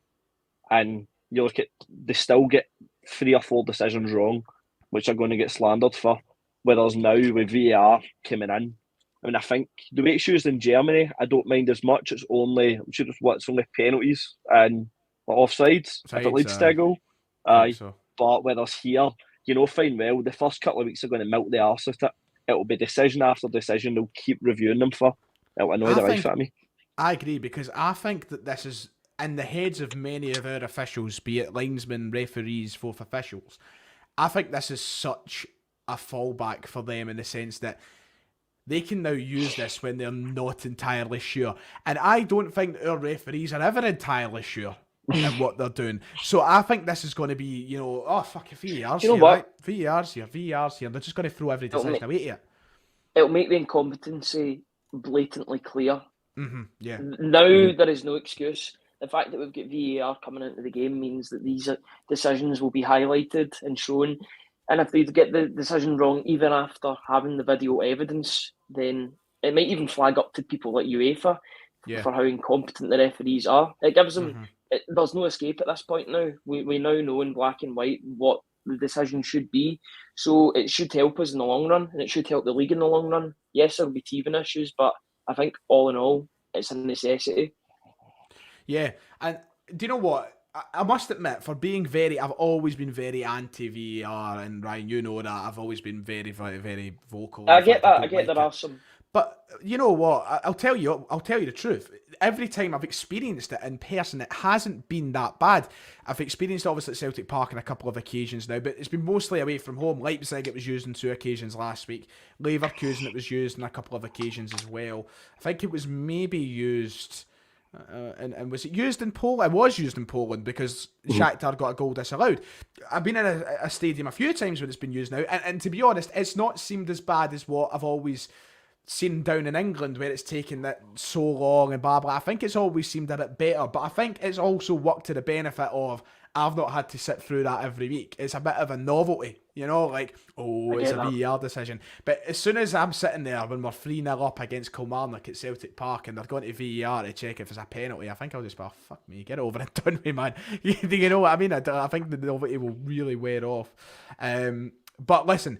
and you look at they still get 3 or 4 decisions wrong, which are going to get slandered for. Whereas now with VAR coming in, I mean, I think the way it's used in Germany, I don't mind as much. It's only only penalties and offsides if it leads to a goal. But whereas here, you know, fine well, the first couple of weeks are going to milk the arse of it. It'll be decision after decision. They'll keep reviewing them for. It'll annoy the life out of me. I agree, because I think that this is in the heads of many of our officials, be it linesmen, referees, fourth officials. I think this is such a fallback for them in the sense that they can now use this when they're not entirely sure. And I don't think our referees are ever entirely sure in what they're doing. So I think this is going to be, you know, oh, fuck, VAR's here, right? VAR's here. They're just going to throw every decision away to you. It'll make the incompetency blatantly clear. Yeah. Now there is no excuse. The fact that we've got VAR coming into the game means that these decisions will be highlighted and shown. And if they get the decision wrong, even after having the video evidence, then it might even flag up to people like UEFA for how incompetent the referees are. It gives them... there's no escape at this point now. We now know in black and white what the decision should be. So it should help us in the long run, and it should help the league in the long run. Yes, there'll be teething issues, but I think all in all, it's a necessity. Yeah, and do you know what? I must admit, I've always been very anti-VAR, and Ryan, you know that. I've always been very, very, very vocal. I get that. There are some. But you know what? I'll tell you the truth. Every time I've experienced it in person, it hasn't been that bad. I've experienced it obviously at Celtic Park on a couple of occasions now, but it's been mostly away from home. Leipzig, it was used on 2 occasions last week. Leverkusen, it was used on a couple of occasions as well. I think it was maybe used... and was it used in Poland? It was used in Poland because Shakhtar got a goal disallowed. I've been in a stadium a few times where it's been used now, and to be honest, it's not seemed as bad as what I've always seen down in England, where it's taken that so long and blah blah. I think it's always seemed a bit better, but I think it's also worked to the benefit of I've not had to sit through that every week. It's a bit of a novelty, you know, like, it's a VAR decision. But as soon as I'm sitting there when we're 3-0 up against Kilmarnock at Celtic Park and they're going to VAR to check if it's a penalty, I think I'll just be, fuck me, get it over and done with, man. You know what I mean? I think the novelty will really wear off. But listen,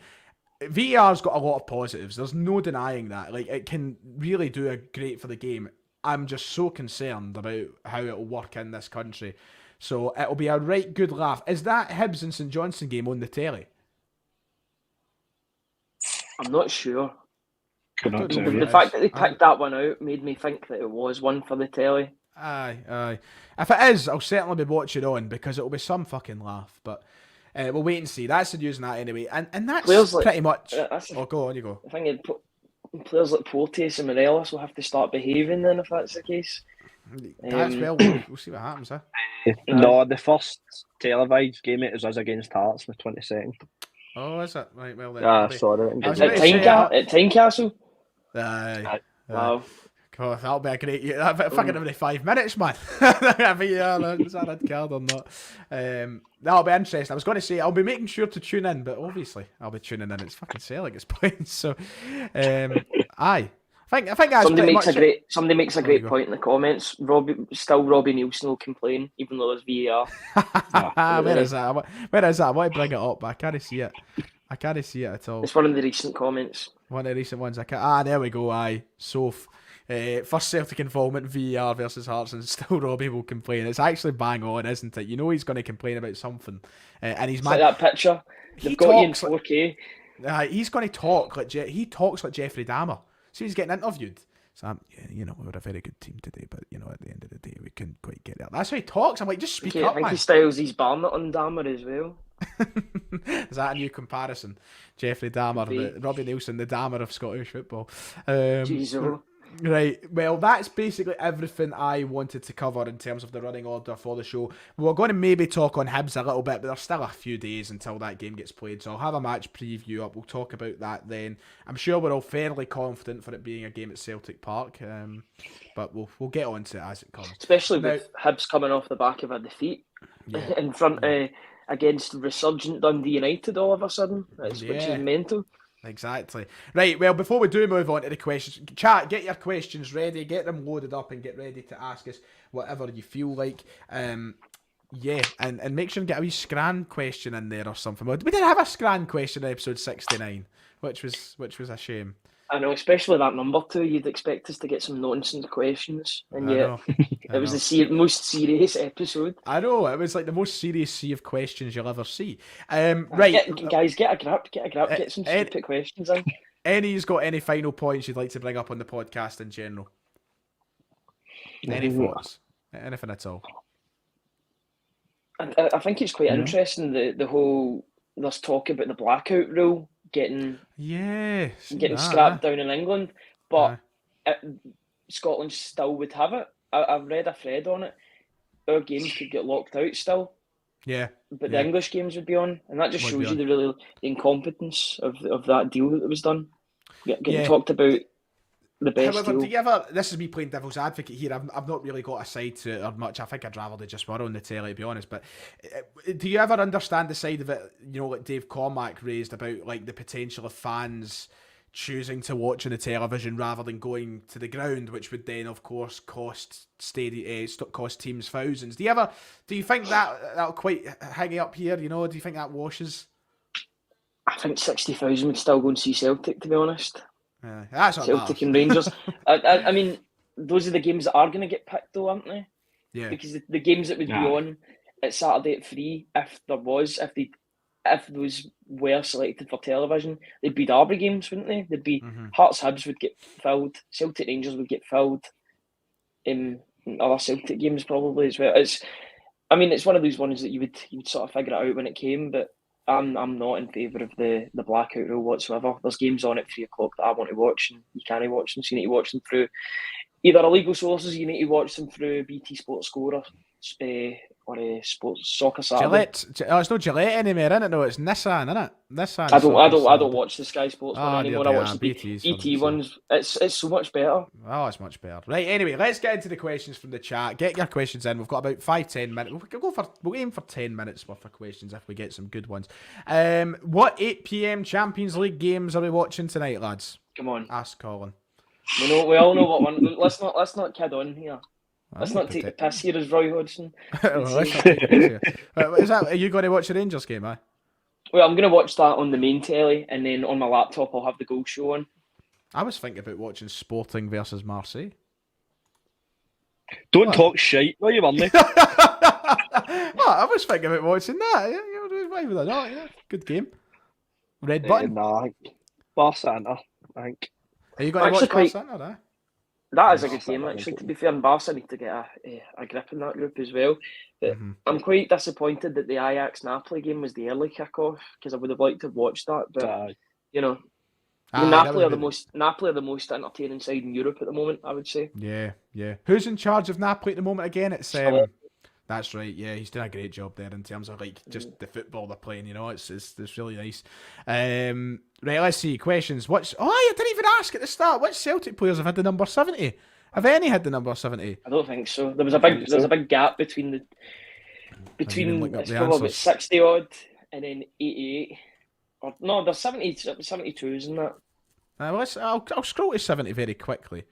VAR's got a lot of positives. There's no denying that. Like, it can really do a great for the game. I'm just so concerned about how it'll work in this country. So it'll be a right good laugh. Is that Hibs and St Johnstone game on the telly? I'm not sure. The fact that they picked that one out made me think that it was one for the telly. Aye. If it is, I'll certainly be watching on because it'll be some fucking laugh. But We'll wait and see. That's the news on that anyway. And that's pretty much... go on, you go. I think players like Porteous and Morelos will have to start behaving then if that's the case. We'll see what happens, huh? No, the first televised game is us against Hearts on the 22nd. Oh, is it? Right, well then. Sorry. At Tynecastle? Wow. God, that'll be a great year. Fucking every 5 minutes, man. Every year, is that a red card or not? That'll be interesting. I was going to say, I'll be making sure to tune in, but obviously, I'll be tuning in. It's fucking Sellik, it's playing. So, aye. I think that's somebody makes a great point in the comments. Robbie Nielsen will complain, even though there's VAR. Where is that? I want to bring it up, but I can't see it. I can't see it at all. It's one of the recent comments. One of the recent ones. There we go. Aye. First Celtic involvement, VAR versus Hearts, and still Robbie will complain. It's actually bang on, isn't it? You know he's going to complain about something, and he's like that picture. They've got you in 4K. He's going to talk like he talks like Jeffrey Dahmer. So he's getting interviewed. So we were a very good team today, but at the end of the day, we couldn't quite get there. That's how he talks. I'm like, just speak up, I think man. he styles his Barnett on Dahmer as well. Is that a new comparison? Jeffrey Dahmer, Robbie Nielsen, the Dahmer of Scottish football. Jeez, right, well, that's basically everything I wanted to cover in terms of the running order for the show. We're going to maybe talk on Hibs a little bit, but there's still a few days until that game gets played, so I'll have a match preview up. We'll talk about that then. I'm sure we're all fairly confident for it being a game at Celtic Park, but we'll get on to it as it comes. Especially with Hibs coming off the back of a defeat in front against resurgent Dundee United all of a sudden, which is mental. Exactly. Right, well, before we do move on to the questions, chat, get your questions ready, get them loaded up and get ready to ask us whatever you feel like. And make sure and get a wee Scran question in there or something. We didn't have a Scran question in episode 69, which was a shame. I know, especially that number 2, you'd expect us to get some nonsense questions, and yet it was the most serious episode. I know, it was like the most serious sea of questions you'll ever see. Right, guys, get a grab, get some stupid questions in. Any's got any final points you'd like to bring up on the podcast in general? Any thoughts? Anything at all? I think it's quite interesting, the whole, there's talk about the blackout rule getting scrapped down in England, but Scotland still would have it. I've read a thread on it. Our games could get locked out still. Yeah. But the English games would be on, and that just shows you the incompetence of that deal that was done. Getting talked about the best However, deal. do you ever, this is me playing devil's advocate here, I've not really got a side to it or much. I think I'd rather they just were on the telly, to be honest, but do you ever understand the side of it, like Dave Cormack raised about like the potential of fans choosing to watch on the television rather than going to the ground, which would then of course cost teams thousands? Do you think that'll quite hang up here, do you think that washes? I think 60,000 would still go and see Celtic, to be honest. That's Celtic and Rangers. I mean, those are the games that are going to get picked, though, aren't they? Yeah. Because the games that would be on at Saturday at 3, if those were selected for television, they'd be derby games, wouldn't they? They'd be Hearts Hibs would get filled, Celtic Rangers would get filled, other Celtic games probably as well. It's one of those ones that you would sort of figure it out when it came, but I'm not in favour of the blackout rule whatsoever. There's games on at 3 o'clock that I want to watch, and you can't watch them, so you need to watch them through either illegal sources, you need to watch them through BT Sport Score or Sports Soccer Saturday. Gillette. It's not Gillette anymore, isn't it? No, it's Nissan, isn't it? Nissan. I don't watch the Sky Sports one anymore. I watch the BT ones. It's so much better. Oh, it's much better. Right. Anyway, let's get into the questions from the chat. Get your questions in. We've got about 5-10 minutes. We'll aim for 10 minutes worth of questions if we get some good ones. What 8 PM Champions League games are we watching tonight, lads? Come on. Ask Colin. We all know what one. Let's not kid on here. Let's not take the piss here as Roy Hodgson. Is that, are you going to watch the Rangers game, eh? Well, I'm going to watch that on the main telly, and then on my laptop I'll have the goal show on. I was thinking about watching Sporting versus Marseille. Don't talk shite. No, you weren't. I was thinking about watching that. Why would I not? Yeah, good game. Red button. Nah, Barca, I think. Are you going to watch Barca, eh? That is a good game, actually. To be fair, and Barca need to get a grip in that group as well. But I'm quite disappointed that the Ajax-Napoli game was the early kick-off, because I would have liked to have watched that. But, you know, Napoli are the most entertaining side in Europe at the moment, I would say. Yeah. Who's in charge of Napoli at the moment again? It's That's right. Yeah, he's doing a great job there in terms of like just the football they're playing. You know, it's really nice. Right, let's see questions. I didn't even ask at the start. Which Celtic players have had the number 70? Have any had the number 70? I don't think so. There's a big gap between it's probably about 60 odd and then 88. Or no, there's 72s in that. I'll scroll to 70 very quickly.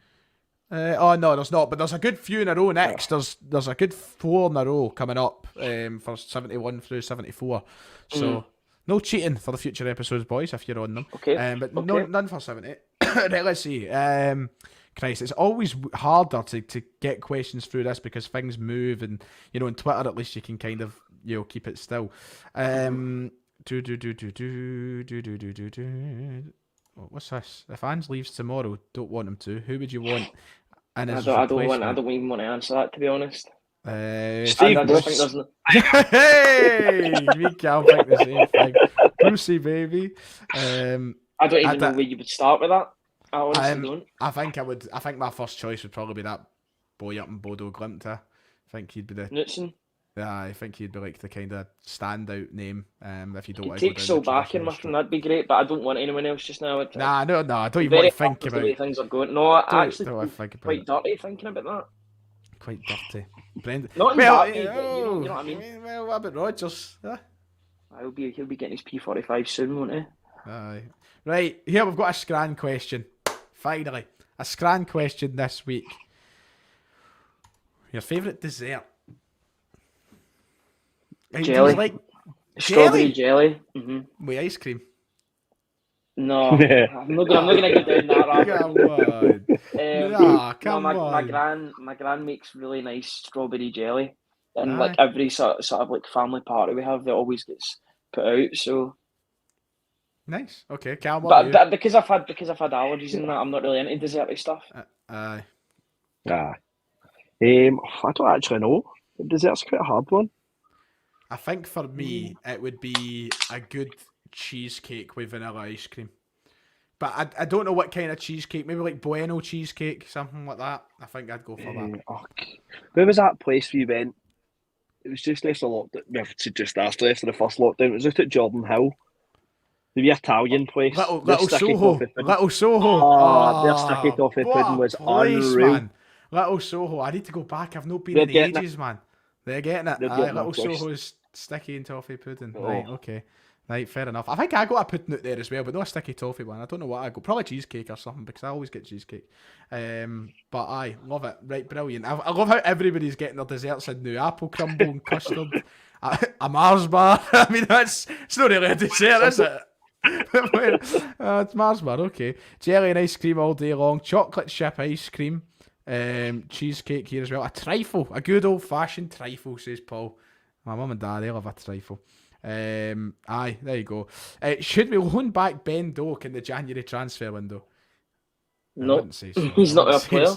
No, there's not, but there's a good few in a row next. There's a good 4 in a row coming up for 71 through 74. So no cheating for the future episodes, boys, if you're on them. Okay. But no, none for 70. Right, let's see. Christ, it's always harder to get questions through this because things move, and you know, on Twitter at least you can kind of keep it still. What's this? If Ange leaves tomorrow, don't want him to. Who would you want? I don't even want to answer that, to be honest. Steve Bruce. Hey, we can't think the same thing. Brucey, baby. I don't even know where you would start with that. I honestly don't. I think my first choice would probably be that boy up in Bodo Glimt. I think he'd be the Knutson. Yeah, I think he'd be like the kind of standout name. If you don't want to take Solbakken with him, that'd be great. But I don't want anyone else just now. No, I don't even want to think about the way things are going. No, I actually think quite dirty thinking about that. Quite dirty. Brendan. Not in dirty, but you know what I mean. Well, what about Rodgers? He'll be getting his P45 soon, won't he? Aye. Right, here we've got a Scran question. Finally, a Scran question this week. Your favourite dessert? Jelly. Like strawberry jelly. With ice cream. No, I'm not gonna go down that rabbit. Come on. My gran makes really nice strawberry jelly, and like every sort of like family party we have, it always gets put out. So nice. Okay, Cal, but because I've had allergies and that, I'm not really into desserty stuff. I don't actually know. Dessert's quite a hard one. I think for me, it would be a good cheesecake with vanilla ice cream. But I don't know what kind of cheesecake. Maybe like Bueno cheesecake, something like that. I think I'd go for that. Okay. Where was that place we went? It was just after lockdown. Just after the first lockdown. It was just at Jordan Hill. The Italian place. Little Soho. Little Soho. Their sticky toffee pudding was unreal. Man. Little Soho. I need to go back. I've not been in ages, man. They're getting it. Little Soho's sticky and toffee pudding. Right, okay. Right, fair enough. I think I got a pudding out there as well, but not a sticky toffee one. I don't know what I got. Probably cheesecake or something, because I always get cheesecake. But I love it. Right, brilliant. I love how everybody's getting their desserts in now. Apple crumble and custard. A Mars bar. I mean, it's not really a dessert, is it? It's Mars bar, okay. Jelly and ice cream all day long. Chocolate chip ice cream. Cheesecake here as well. A trifle, a good old fashioned trifle, says Paul. My mum and dad, they love a trifle. Aye, there you go. Should we loan back Ben Doak in the January transfer window? No, so. He's not a player.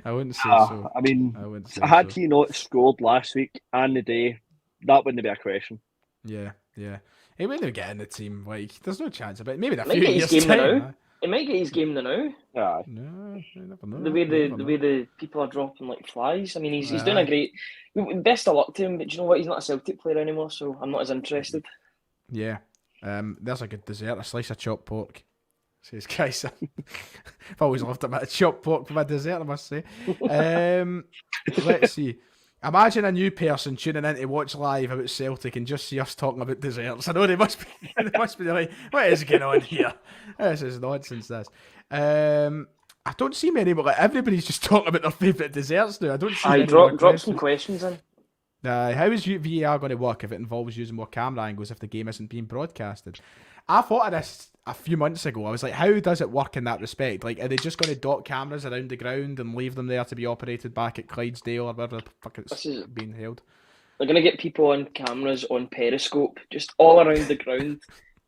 I wouldn't say so. I mean, had he not scored last week and the day, that wouldn't be a question. Yeah. He wouldn't get in the team. Like, there's no chance about it. Maybe in a few years' time. He might get his game now. Yeah. No, you never know. The way the people are dropping like flies. I mean, he's doing a great. Best of luck to him, but do you know what? He's not a Celtic player anymore, so I'm not as interested. Yeah. There's a good dessert, a slice of chopped pork. Says Kaiser. I've always loved a bit of chopped pork for my dessert, I must say. Let's see. Imagine a new person tuning in to watch live about Celtic and just see us talking about desserts. I know they must be like, what is going on here? This is nonsense, this. I don't see many, but like everybody's just talking about their favourite desserts now. I don't see many. Drop some questions in. How is VAR going to work if it involves using more camera angles if the game isn't being broadcasted? I thought of this a few months ago. I was like, how does it work in that respect? Like, are they just going to dot cameras around the ground and leave them there to be operated back at Clydesdale or wherever the fuck it's being held? They're going to get people on cameras on Periscope just all around the ground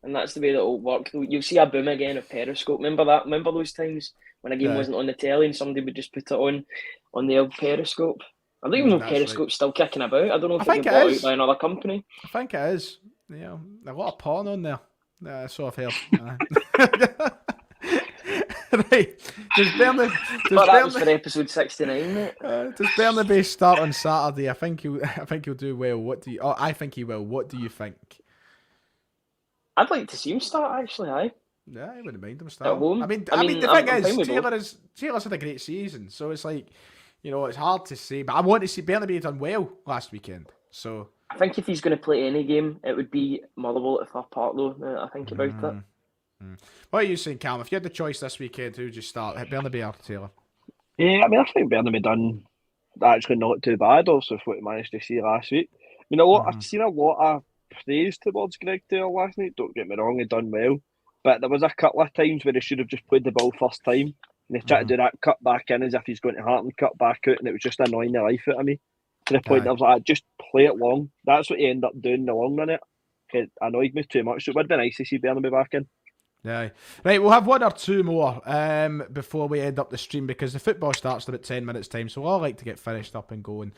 and that's the way that it'll work. You'll see a boom again of Periscope. Remember that? Remember those times when a game wasn't on the telly and somebody would just put it on the old Periscope? I don't even know if Periscope's still kicking about. I don't know if it's been bought out by another company. I think it is. Yeah, a lot of porn on there. So I've heard. Right. That was for episode 69, mate. Does Bernabei start on Saturday? I think he'll do well. I think he will. What do you think? I'd like to see him start, actually. Aye. Yeah, I wouldn't mind him starting. At home. I mean, the thing is, Taylor's had a great season, so it's like, it's hard to say. But I want to see Bernabei done well last weekend. So I think if he's going to play any game, it would be Motherwell at Fir Park, though. I think about it. What are you saying, Callum? If you had the choice this weekend, who'd you start? Bernabei or Taylor? Yeah, I mean, I think Bernabei done actually not too bad, also, with what we managed to see last week. I've seen a lot of praise towards Greg Taylor last night. Don't get me wrong, he done well. But there was a couple of times where he should have just played the ball first time. And he tried to do that cut back in as if he's going to Heart and cut back out, and it was just annoying the life out of me. To the point that I was like, just play it long. That's what he ended up doing in the long run. It annoyed me too much. So it would be nice to see Bernabei back in. Yeah. Right, we'll have one or two more before we end up the stream, because the football starts in about 10 minutes time, so I'll like to get finished up and go and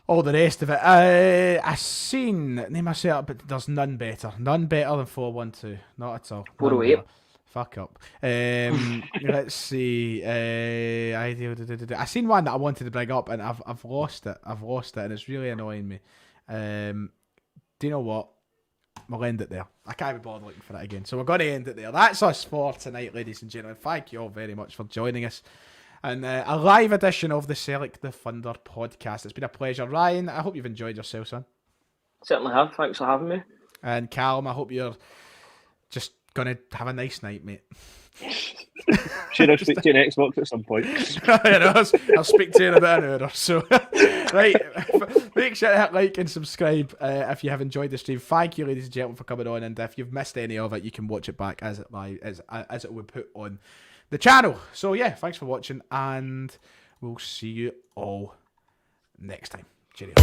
all the rest of it. I seen, name I say it, but there's none better than 4-1-2. Not at all. 408. Fuck up. Let's see. I seen one that I wanted to bring up, and I've lost it. And it's really annoying me. Do you know what? We'll end it there. I can't be bothered looking for it again. So we're going to end it there. That's us for tonight, ladies and gentlemen. Thank you all very much for joining us. And a live edition of the Sellik the Thunder podcast. It's been a pleasure. Ryan, I hope you've enjoyed yourself, son. Certainly have. Thanks for having me. And Callum, I hope you're just going to have a nice night, mate. Should I speak to you on Xbox at some point? I'll speak to you in about an hour or so. Right, make sure to hit like and subscribe if you have enjoyed the stream. Thank you, ladies and gentlemen, for coming on. And if you've missed any of it, you can watch it back as it will put on the channel. So yeah, thanks for watching, and we'll see you all next time. Cheerio.